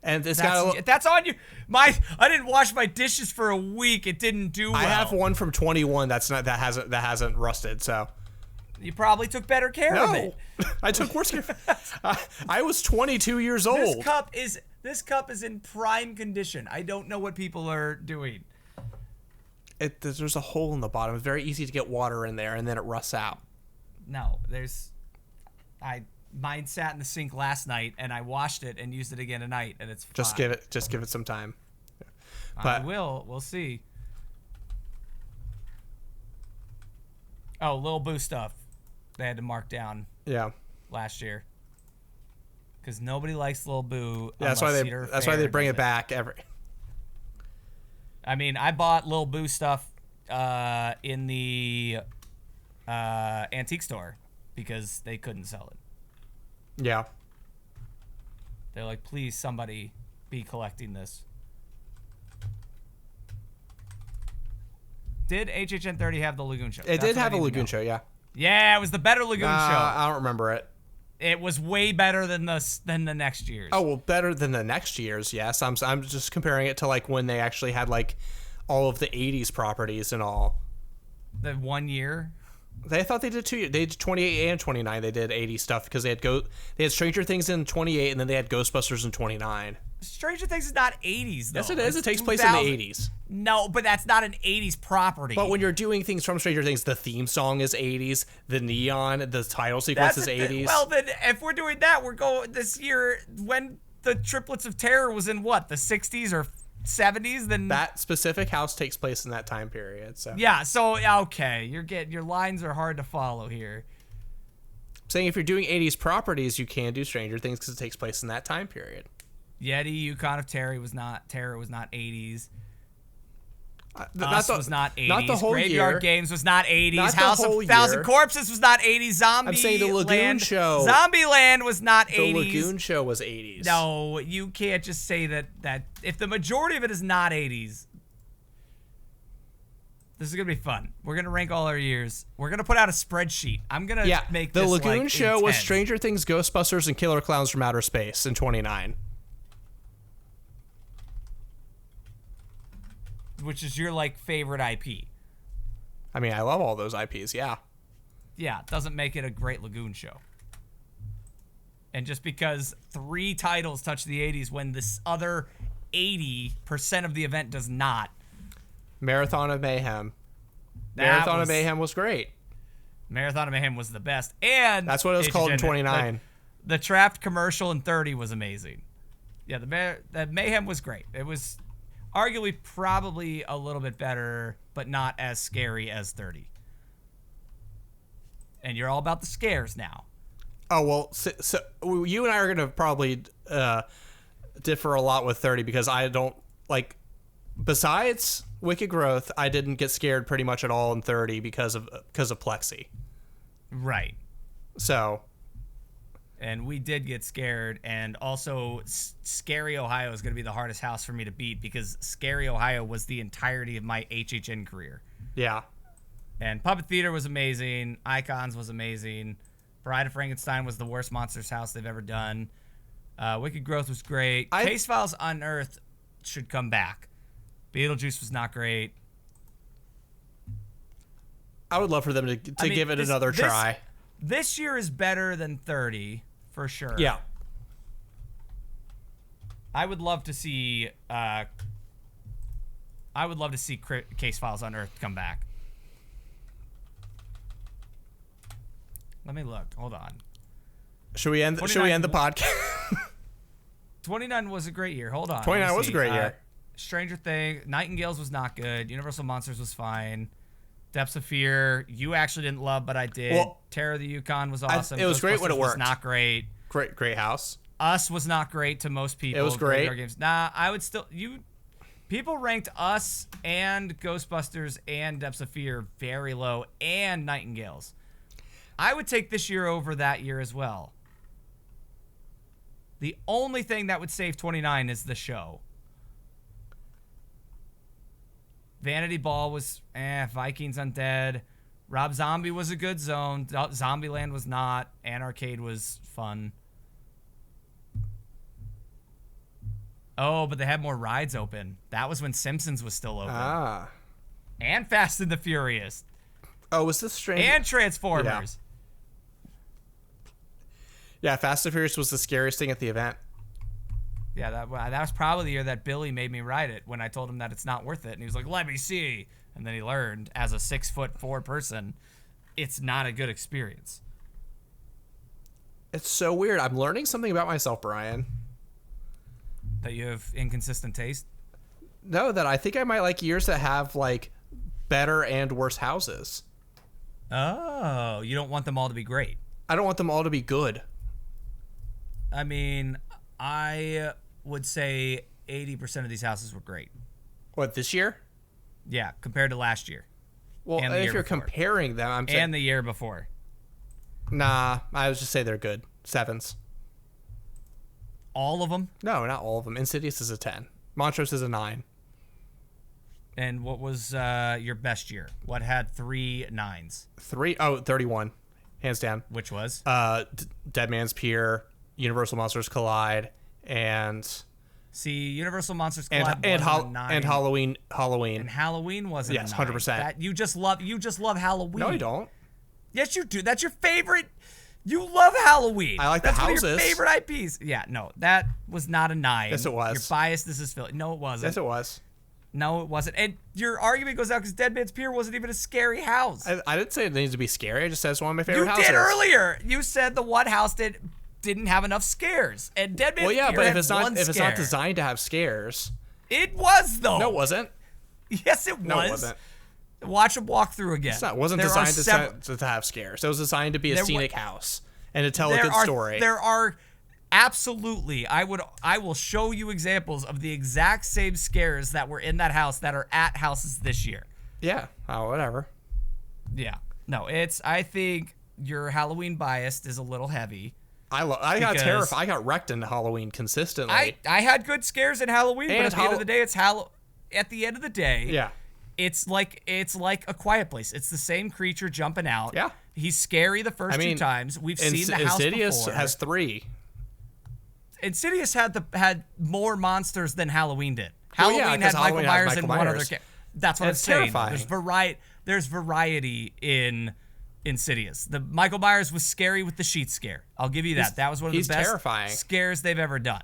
And that's on you. I didn't wash my dishes for a week. It didn't do well. I have one from 21 that hasn't rusted, so you probably took better care of it. I took worse care. I was 22 years old. This cup is in prime condition. I don't know what people are doing. There's a hole in the bottom. It's very easy to get water in there, and then it rusts out. No, mine sat in the sink last night, and I washed it and used it again tonight, and it's fine. Just give it some time. But we'll see. Oh, Lil Boo stuff. They had to mark down. Yeah. Last year. Because nobody likes Lil Boo. Yeah, that's why they bring it back every. I mean, I bought Lil Boo stuff in the antique store because they couldn't sell it. Yeah. They're like, please, somebody be collecting this. Did HHN 30 have the Lagoon Show? It did have a Lagoon Show, yeah. Yeah, it was the better Lagoon Show. I don't remember it. It was way better than the next year's. Oh, well, better than the next year's, yes. I'm just comparing it to like when they actually had like all of the 80s properties and all. The 1 year? I thought they did 2 years. They did 28 and 29. They did 80 stuff because they had Stranger Things in 28 and then they had Ghostbusters in 29. Stranger Things is not 80s, though. Yes, it is. It takes place in the 80s. No, but that's not an 80s property. But when you're doing things from Stranger Things, the theme song is 80s, the neon, the title sequence is 80s. Well, then, if we're doing that, we're going this year when the Triplets of Terror was in what, the 60s or 70s? Then that specific house takes place in that time period. So yeah, so okay, your lines are hard to follow here. I'm saying if you're doing 80s properties, you can do Stranger Things because it takes place in that time period. Yeti, Yukon of Terror was not 80s. Us was not 80s. Not the whole Graveyard year. Games was not 80s. Not House of Thousand Corpses was not 80s. Zombie I'm saying the Lagoon Show. Zombieland was not 80s. The Lagoon Show was 80s. No, you can't just say that if the majority of it is not 80s. This is going to be fun. We're going to rank all our years. We're going to put out a spreadsheet. I'm going to make the this Lagoon Show intense. was Stranger Things, Ghostbusters, and Killer Clowns from Outer Space in 29. Which is your favorite IP. I mean, I love all those IPs, yeah. Yeah, it doesn't make it a great Lagoon Show. And just because 3 titles touch the 80s when this other 80% of the event does not. Marathon of Mayhem. Marathon of Mayhem was great. Marathon of Mayhem was the best. And that's what it was called in 29. The Trapped commercial in 30 was amazing. Yeah, the Mayhem was great. It was arguably probably a little bit better, but not as scary as 30. And you're all about the scares now. Oh, well, so you and I are going to probably differ a lot with 30 because I don't, besides Wicked Growth, I didn't get scared pretty much at all in 30 because of Plexi. Right. So... And we did get scared, and also Scary Ohio is going to be the hardest house for me to beat because Scary Ohio was the entirety of my HHN career. Yeah. And Puppet Theater was amazing. Icons was amazing. Bride of Frankenstein was the worst Monsters house they've ever done. Wicked Growth was great. Case Files Unearthed should come back. Beetlejuice was not great. I would love for them to give it another try. This year is better than 30, for sure. Yeah. I would love to see Case Files Unearthed come back. Let me look. Hold on. Should we end the podcast? 29 was a great year. Hold on. 29 was a great year. Stranger Things, Nightingales was not good. Universal Monsters was fine. Depths of Fear, you actually didn't love, but I did. Well, Terror of the Yukon was awesome. It was great when it worked. Was not great. Great house. Us was not great to most people. It was great. Games. Nah, I would still people ranked Us and Ghostbusters and Depths of Fear very low, and Nightingales. I would take this year over that year as well. The only thing that would save 29 is the show. Vanity Ball was Vikings Undead. Rob Zombie was a good zone. Zombieland was not. Anarcade was fun. Oh, but they had more rides open. That was when Simpsons was still open. Ah. And Fast and the Furious. Oh, was this strange? And Transformers. Yeah, Fast and Furious was the scariest thing at the event. Yeah, that was probably the year that Billy made me ride it when I told him that it's not worth it. And he was like, let me see. And then he learned, as a 6'4" person, it's not a good experience. It's so weird. I'm learning something about myself, Brian. That you have inconsistent taste? No, that I think I might like years that have, like, better and worse houses. Oh, you don't want them all to be great. I don't want them all to be good. I mean, I would say 80% of these houses were great. What, this year? Yeah, compared to last year. Well, if you're comparing them, I'm saying... And the year before. Nah, I would just say they're good. 7s. All of them? No, not all of them. Insidious is a 10. Montrose is a 9. And what was your best year? What had 3 9s? 31. Hands down. Which was? Dead Man's Pier, Universal Monsters Collide, and... See, Universal Monsters Collide and Halloween. And Halloween wasn't yes, a 9. 100%. You just love Halloween. No, I don't. Yes, you do. That's your favorite. You love Halloween. I like the houses. That's one of your favorite IPs. Yeah, no, that was not a 9. Yes, it was. Your bias, this is Philly. No, it wasn't. Yes, it was. No, it wasn't. And your argument goes out because Dead Man's Pier wasn't even a scary house. I didn't say it needs to be scary. I just said it's one of my favorite houses. You did earlier. You said the one house didn't have enough scares. And Dead Man's Pier but had if it's not designed to have scares. It was, though. No, it wasn't. Yes, it was. No, it wasn't. Watch them walk through again. It wasn't designed to have scares. It was designed to be a scenic house and to tell a good story. There are absolutely. I will show you examples of the exact same scares that were in that house that are at houses this year. Yeah. Oh, whatever. Yeah. No, I think your Halloween bias is a little heavy. I got terrified. I got wrecked in Halloween consistently. I had good scares in Halloween, but at the end of the day, at the end of the day, yeah. It's like A Quiet Place. It's the same creature jumping out. Yeah. He's scary the first 2 times. We've seen the house Insidious before. has 3. Insidious had more monsters than Halloween did. Halloween had Michael Myers and one other character. That's what I'm saying. There's variety in Insidious. The Michael Myers was scary with the sheet scare. I'll give you that. That was one of the best scares they've ever done.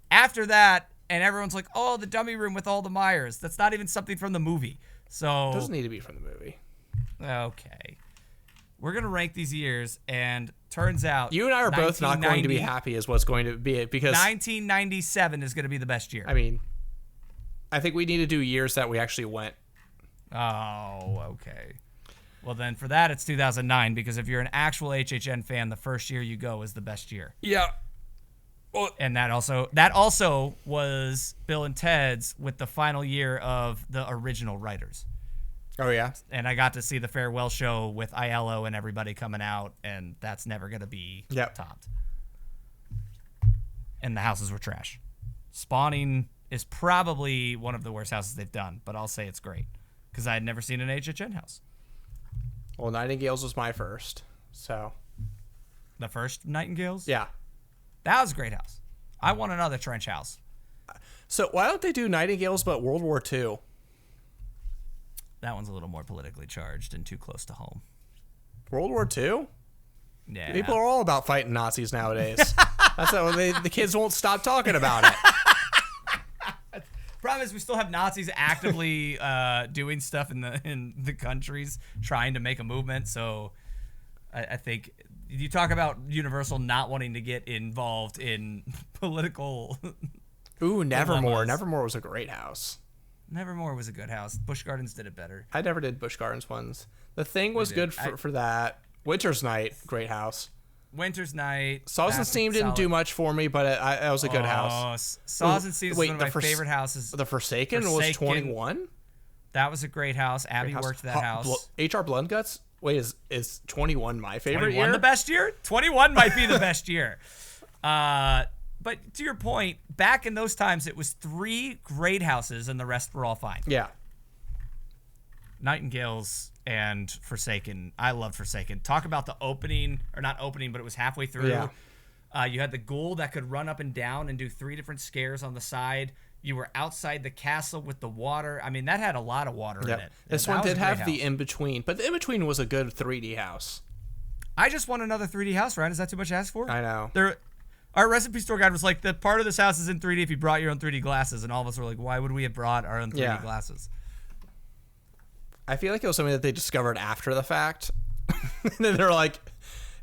After that, and everyone's like, oh, the dummy room with all the Myers. That's not even something from the movie. So it doesn't need to be from the movie. Okay. We're going to rank these years, and turns out you and I are both not going to be happy is what's going to be it, because 1997 is going to be the best year. I mean, I think we need to do years that we actually went. Oh, okay. Well, then for that, it's 2009, because if you're an actual HHN fan, the first year you go is the best year. Yeah. Well, and that also was Bill and Ted's with the final year of the original writers. Oh, yeah? And I got to see the farewell show with Aiello and everybody coming out, and that's never going to be topped. And the houses were trash. Spawning is probably one of the worst houses they've done, but I'll say it's great, because I had never seen an HHN house. Well, Nightingales was my first, so. The first Nightingales? Yeah. That was a great house. I want another trench house. So why don't they do Nightingales but World War II? That one's a little more politically charged and too close to home. World War II? Yeah. People are all about fighting Nazis nowadays. That's how the kids won't stop talking about it. Problem is, we still have Nazis actively doing stuff in the countries trying to make a movement. So I think you talk about Universal not wanting to get involved in political. Ooh, Nevermore. Nevermore was a great house. Nevermore was a good house. Busch Gardens did it better. I never did Busch Gardens ones. The Thing was good for that. Winter's Night, great house. Winter's Night. Saws and Steam didn't do much for me, but it was a good house. Saws and Steam is one of my favorite houses. The Forsaken was 21? That was a great house. Abby worked that house. HR Bloodguts? Wait, is 21 my favorite 21 year? The best year? 21 might be the best year. but to your point, back in those times, it was 3 great houses and the rest were all fine. Yeah. Nightingales and Forsaken. I loved Forsaken. Talk about the opening, or not opening, but it was halfway through. Yeah. You had the ghoul that could run up and down and do 3 different scares on the side. You were outside the castle with the water. I mean, that had a lot of water in it. This one did have the in-between, but the in-between was a good 3D house. I just want another 3D house, Ryan. Is that too much to ask for? I know. Our recipe store guide was like, the part of this house is in 3D if you brought your own 3D glasses. And all of us were like, why would we have brought our own 3D glasses? I feel like it was something that they discovered after the fact. And then they're like,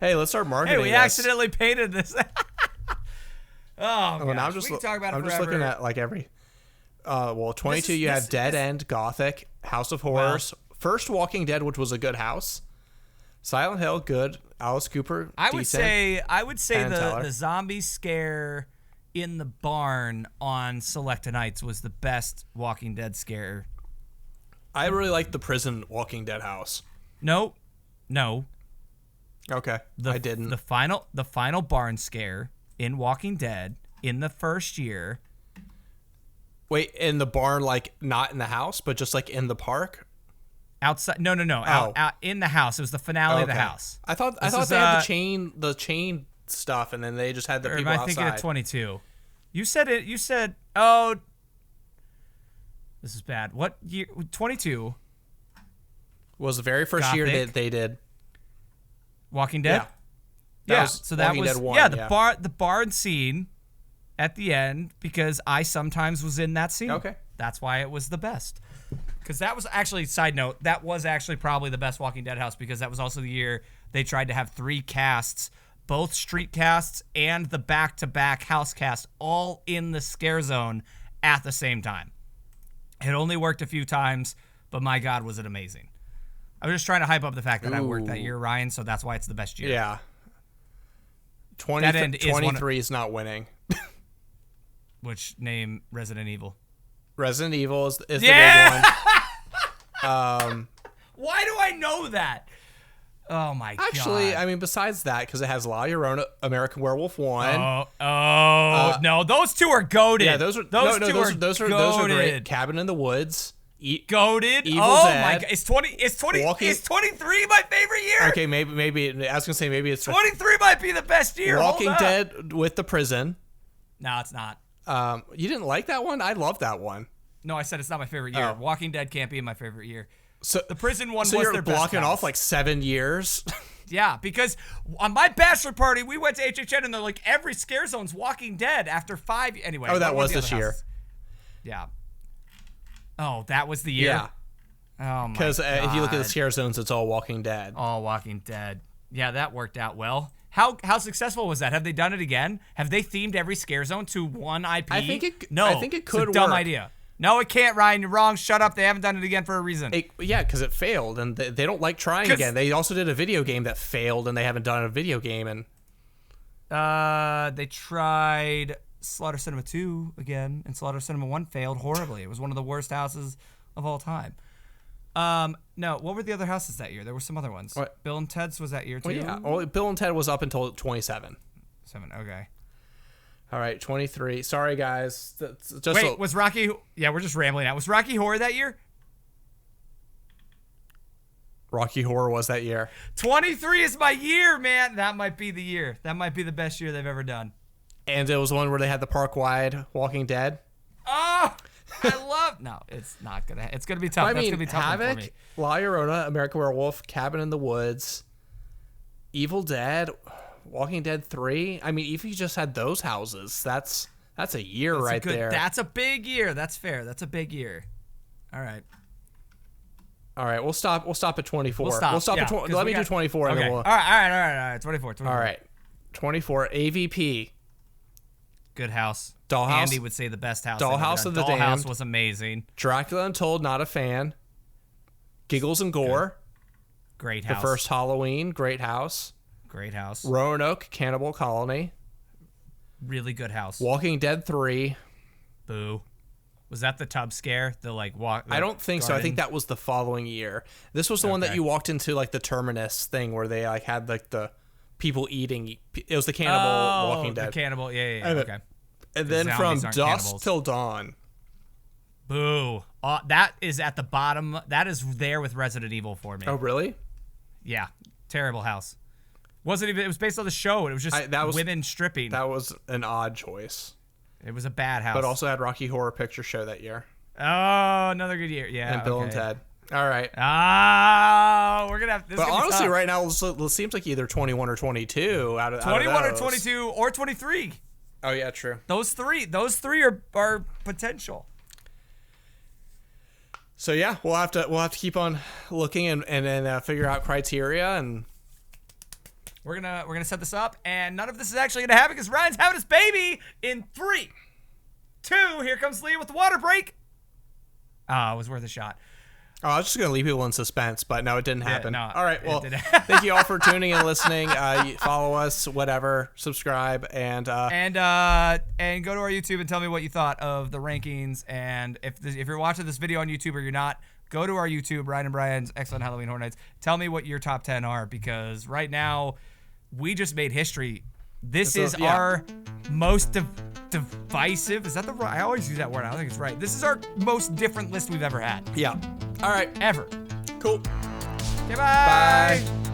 hey, let's start marketing we accidentally painted this. Well, now we can talk about it I'm forever. just looking at like every... 22, you had Dead End, Gothic, House of Horrors, first Walking Dead, which was a good house. Silent Hill, good. Alice Cooper, decent. I would say the zombie scare in the barn on Select Nights was the best Walking Dead scare. I really liked the prison Walking Dead house. No. Okay, I didn't. The final barn scare in Walking Dead in the first year. Wait, in the barn, like not in the house, but just like in the park? Outside? No. Out in the house. It was the finale of the house. I thought they had the chain stuff, and then they just had the people outside. Am I thinking of 22? You said it. You said, oh, this is bad. What year? 22 was the very first year that they did Walking Dead. Yeah. So that was the barn scene at the end, because I sometimes was in that scene. Okay, that's why it was the best. Because that was actually, side note, that was actually probably the best Walking Dead house, because that was also the year they tried to have 3 casts, both street casts and the back-to-back house cast, all in the scare zone at the same time. It only worked a few times, but my God, was it amazing. I was just trying to hype up the fact that I worked that year, Ryan, so that's why it's the best year. Yeah. 23 is not winning. Which name? Resident Evil. Resident Evil is the big one. Why do I know that? Oh my God. Actually, I mean, besides that, because it has La Llorona, American Werewolf 1. No, those 2 are goated. Yeah, those are great. Cabin in the Woods. Goated. Evil Dead. My God. Is 23 my favorite year? Okay, maybe I was gonna say maybe it's 23 might be the best year. Walking Dead with the prison. No, it's not. You didn't like that one? I love that one. No, I said it's not my favorite year. Walking Dead can't be in my favorite year. So the prison one was you're their best blocking house. off like 7 years. Yeah, because on my bachelor party, we went to HHN and they're like, every scare zone's Walking Dead after 5. Anyway. Oh, that was this year. Yeah. Oh, that was the year? Yeah. Oh, my God. Because if you look at the scare zones, it's all Walking Dead. All Walking Dead. Yeah, that worked out well. How successful was that? Have they done it again? Have they themed every scare zone to one IP? I think it could it's a dumb idea. No, it can't, Ryan. You're wrong. Shut up. They haven't done it again for a reason. Because it failed, and they don't like trying again. They also did a video game that failed, and they haven't done a video game. And they tried Slaughter Cinema 2 again, and Slaughter Cinema 1 failed horribly. It was one of the worst houses of all time. No, what were the other houses that year? There were some other ones. What? Bill and Ted's was that year too? Well, Bill and Ted was up until 27. Okay. All right, 23. Sorry, guys. Was Rocky... Yeah, we're just rambling out. Was Rocky Horror that year? Rocky Horror was that year. 23 is my year, man. That might be the year. That might be the best year they've ever done. And it was the one where they had the park-wide Walking Dead. Oh, I love... No, it's not going to... It's going to be tough. That's going to be tough Havoc, for me. La Llorona, American Werewolf, Cabin in the Woods, Evil Dead... Walking Dead 3. I mean, if you just had those houses, that's a year there. That's a big year. That's fair. That's a big year. All right. We'll stop at 24. We'll stop at let me do 24. Okay. And then we'll... All right. 24. All right. 24. AVP. Good house. Dollhouse. Andy would say the best house. Dollhouse of the Damned. Dollhouse was amazing. Dracula Untold, not a fan. Giggles and Gore. Good. Great house. The first Halloween, great house. Great house. Roanoke, Cannibal Colony. Really good house. Walking Dead 3. Boo. Was that the tub scare? I don't think so. I think that was the following year. This was the one that you walked into, like the Terminus thing where they like had like the people eating. It was the Cannibal Walking Dead. The Cannibal. Yeah. And okay. And then from dusk till dawn. Boo. That is at the bottom. That is there with Resident Evil for me. Oh, really? Yeah. Terrible house. Wasn't even. It was based on the show. It was just women stripping. That was an odd choice. It was a bad house. But also had Rocky Horror Picture Show that year. Oh, another good year. Yeah. And Bill and Ted. All right. We're gonna have. This but honestly, right now it seems like either 21 or 22 out of 21 or 22 or 23. Oh yeah, true. Those three are potential. So yeah, we'll have to keep on looking and then figure out criteria, and we're gonna set this up, and none of this is actually gonna happen because Ryan's having his baby in 3, 2. Here comes Leah with the water break. It was worth a shot. Oh, I was just going to leave people in suspense, but no, it didn't happen. Yeah, no, all right, well, thank you all for tuning and listening. Follow us, whatever, subscribe, and go to our YouTube and tell me what you thought of the rankings. And if you're watching this video on YouTube or you're not, go to our YouTube, Ryan and Brian's Excellent Halloween Horror Nights. Tell me what your top 10 are, because right now we just made history. This is our most divisive. Is that the right? I always use that word. I don't think it's right. This is our most different list we've ever had. Yeah. All right. Ever. Cool. Okay, bye. Bye.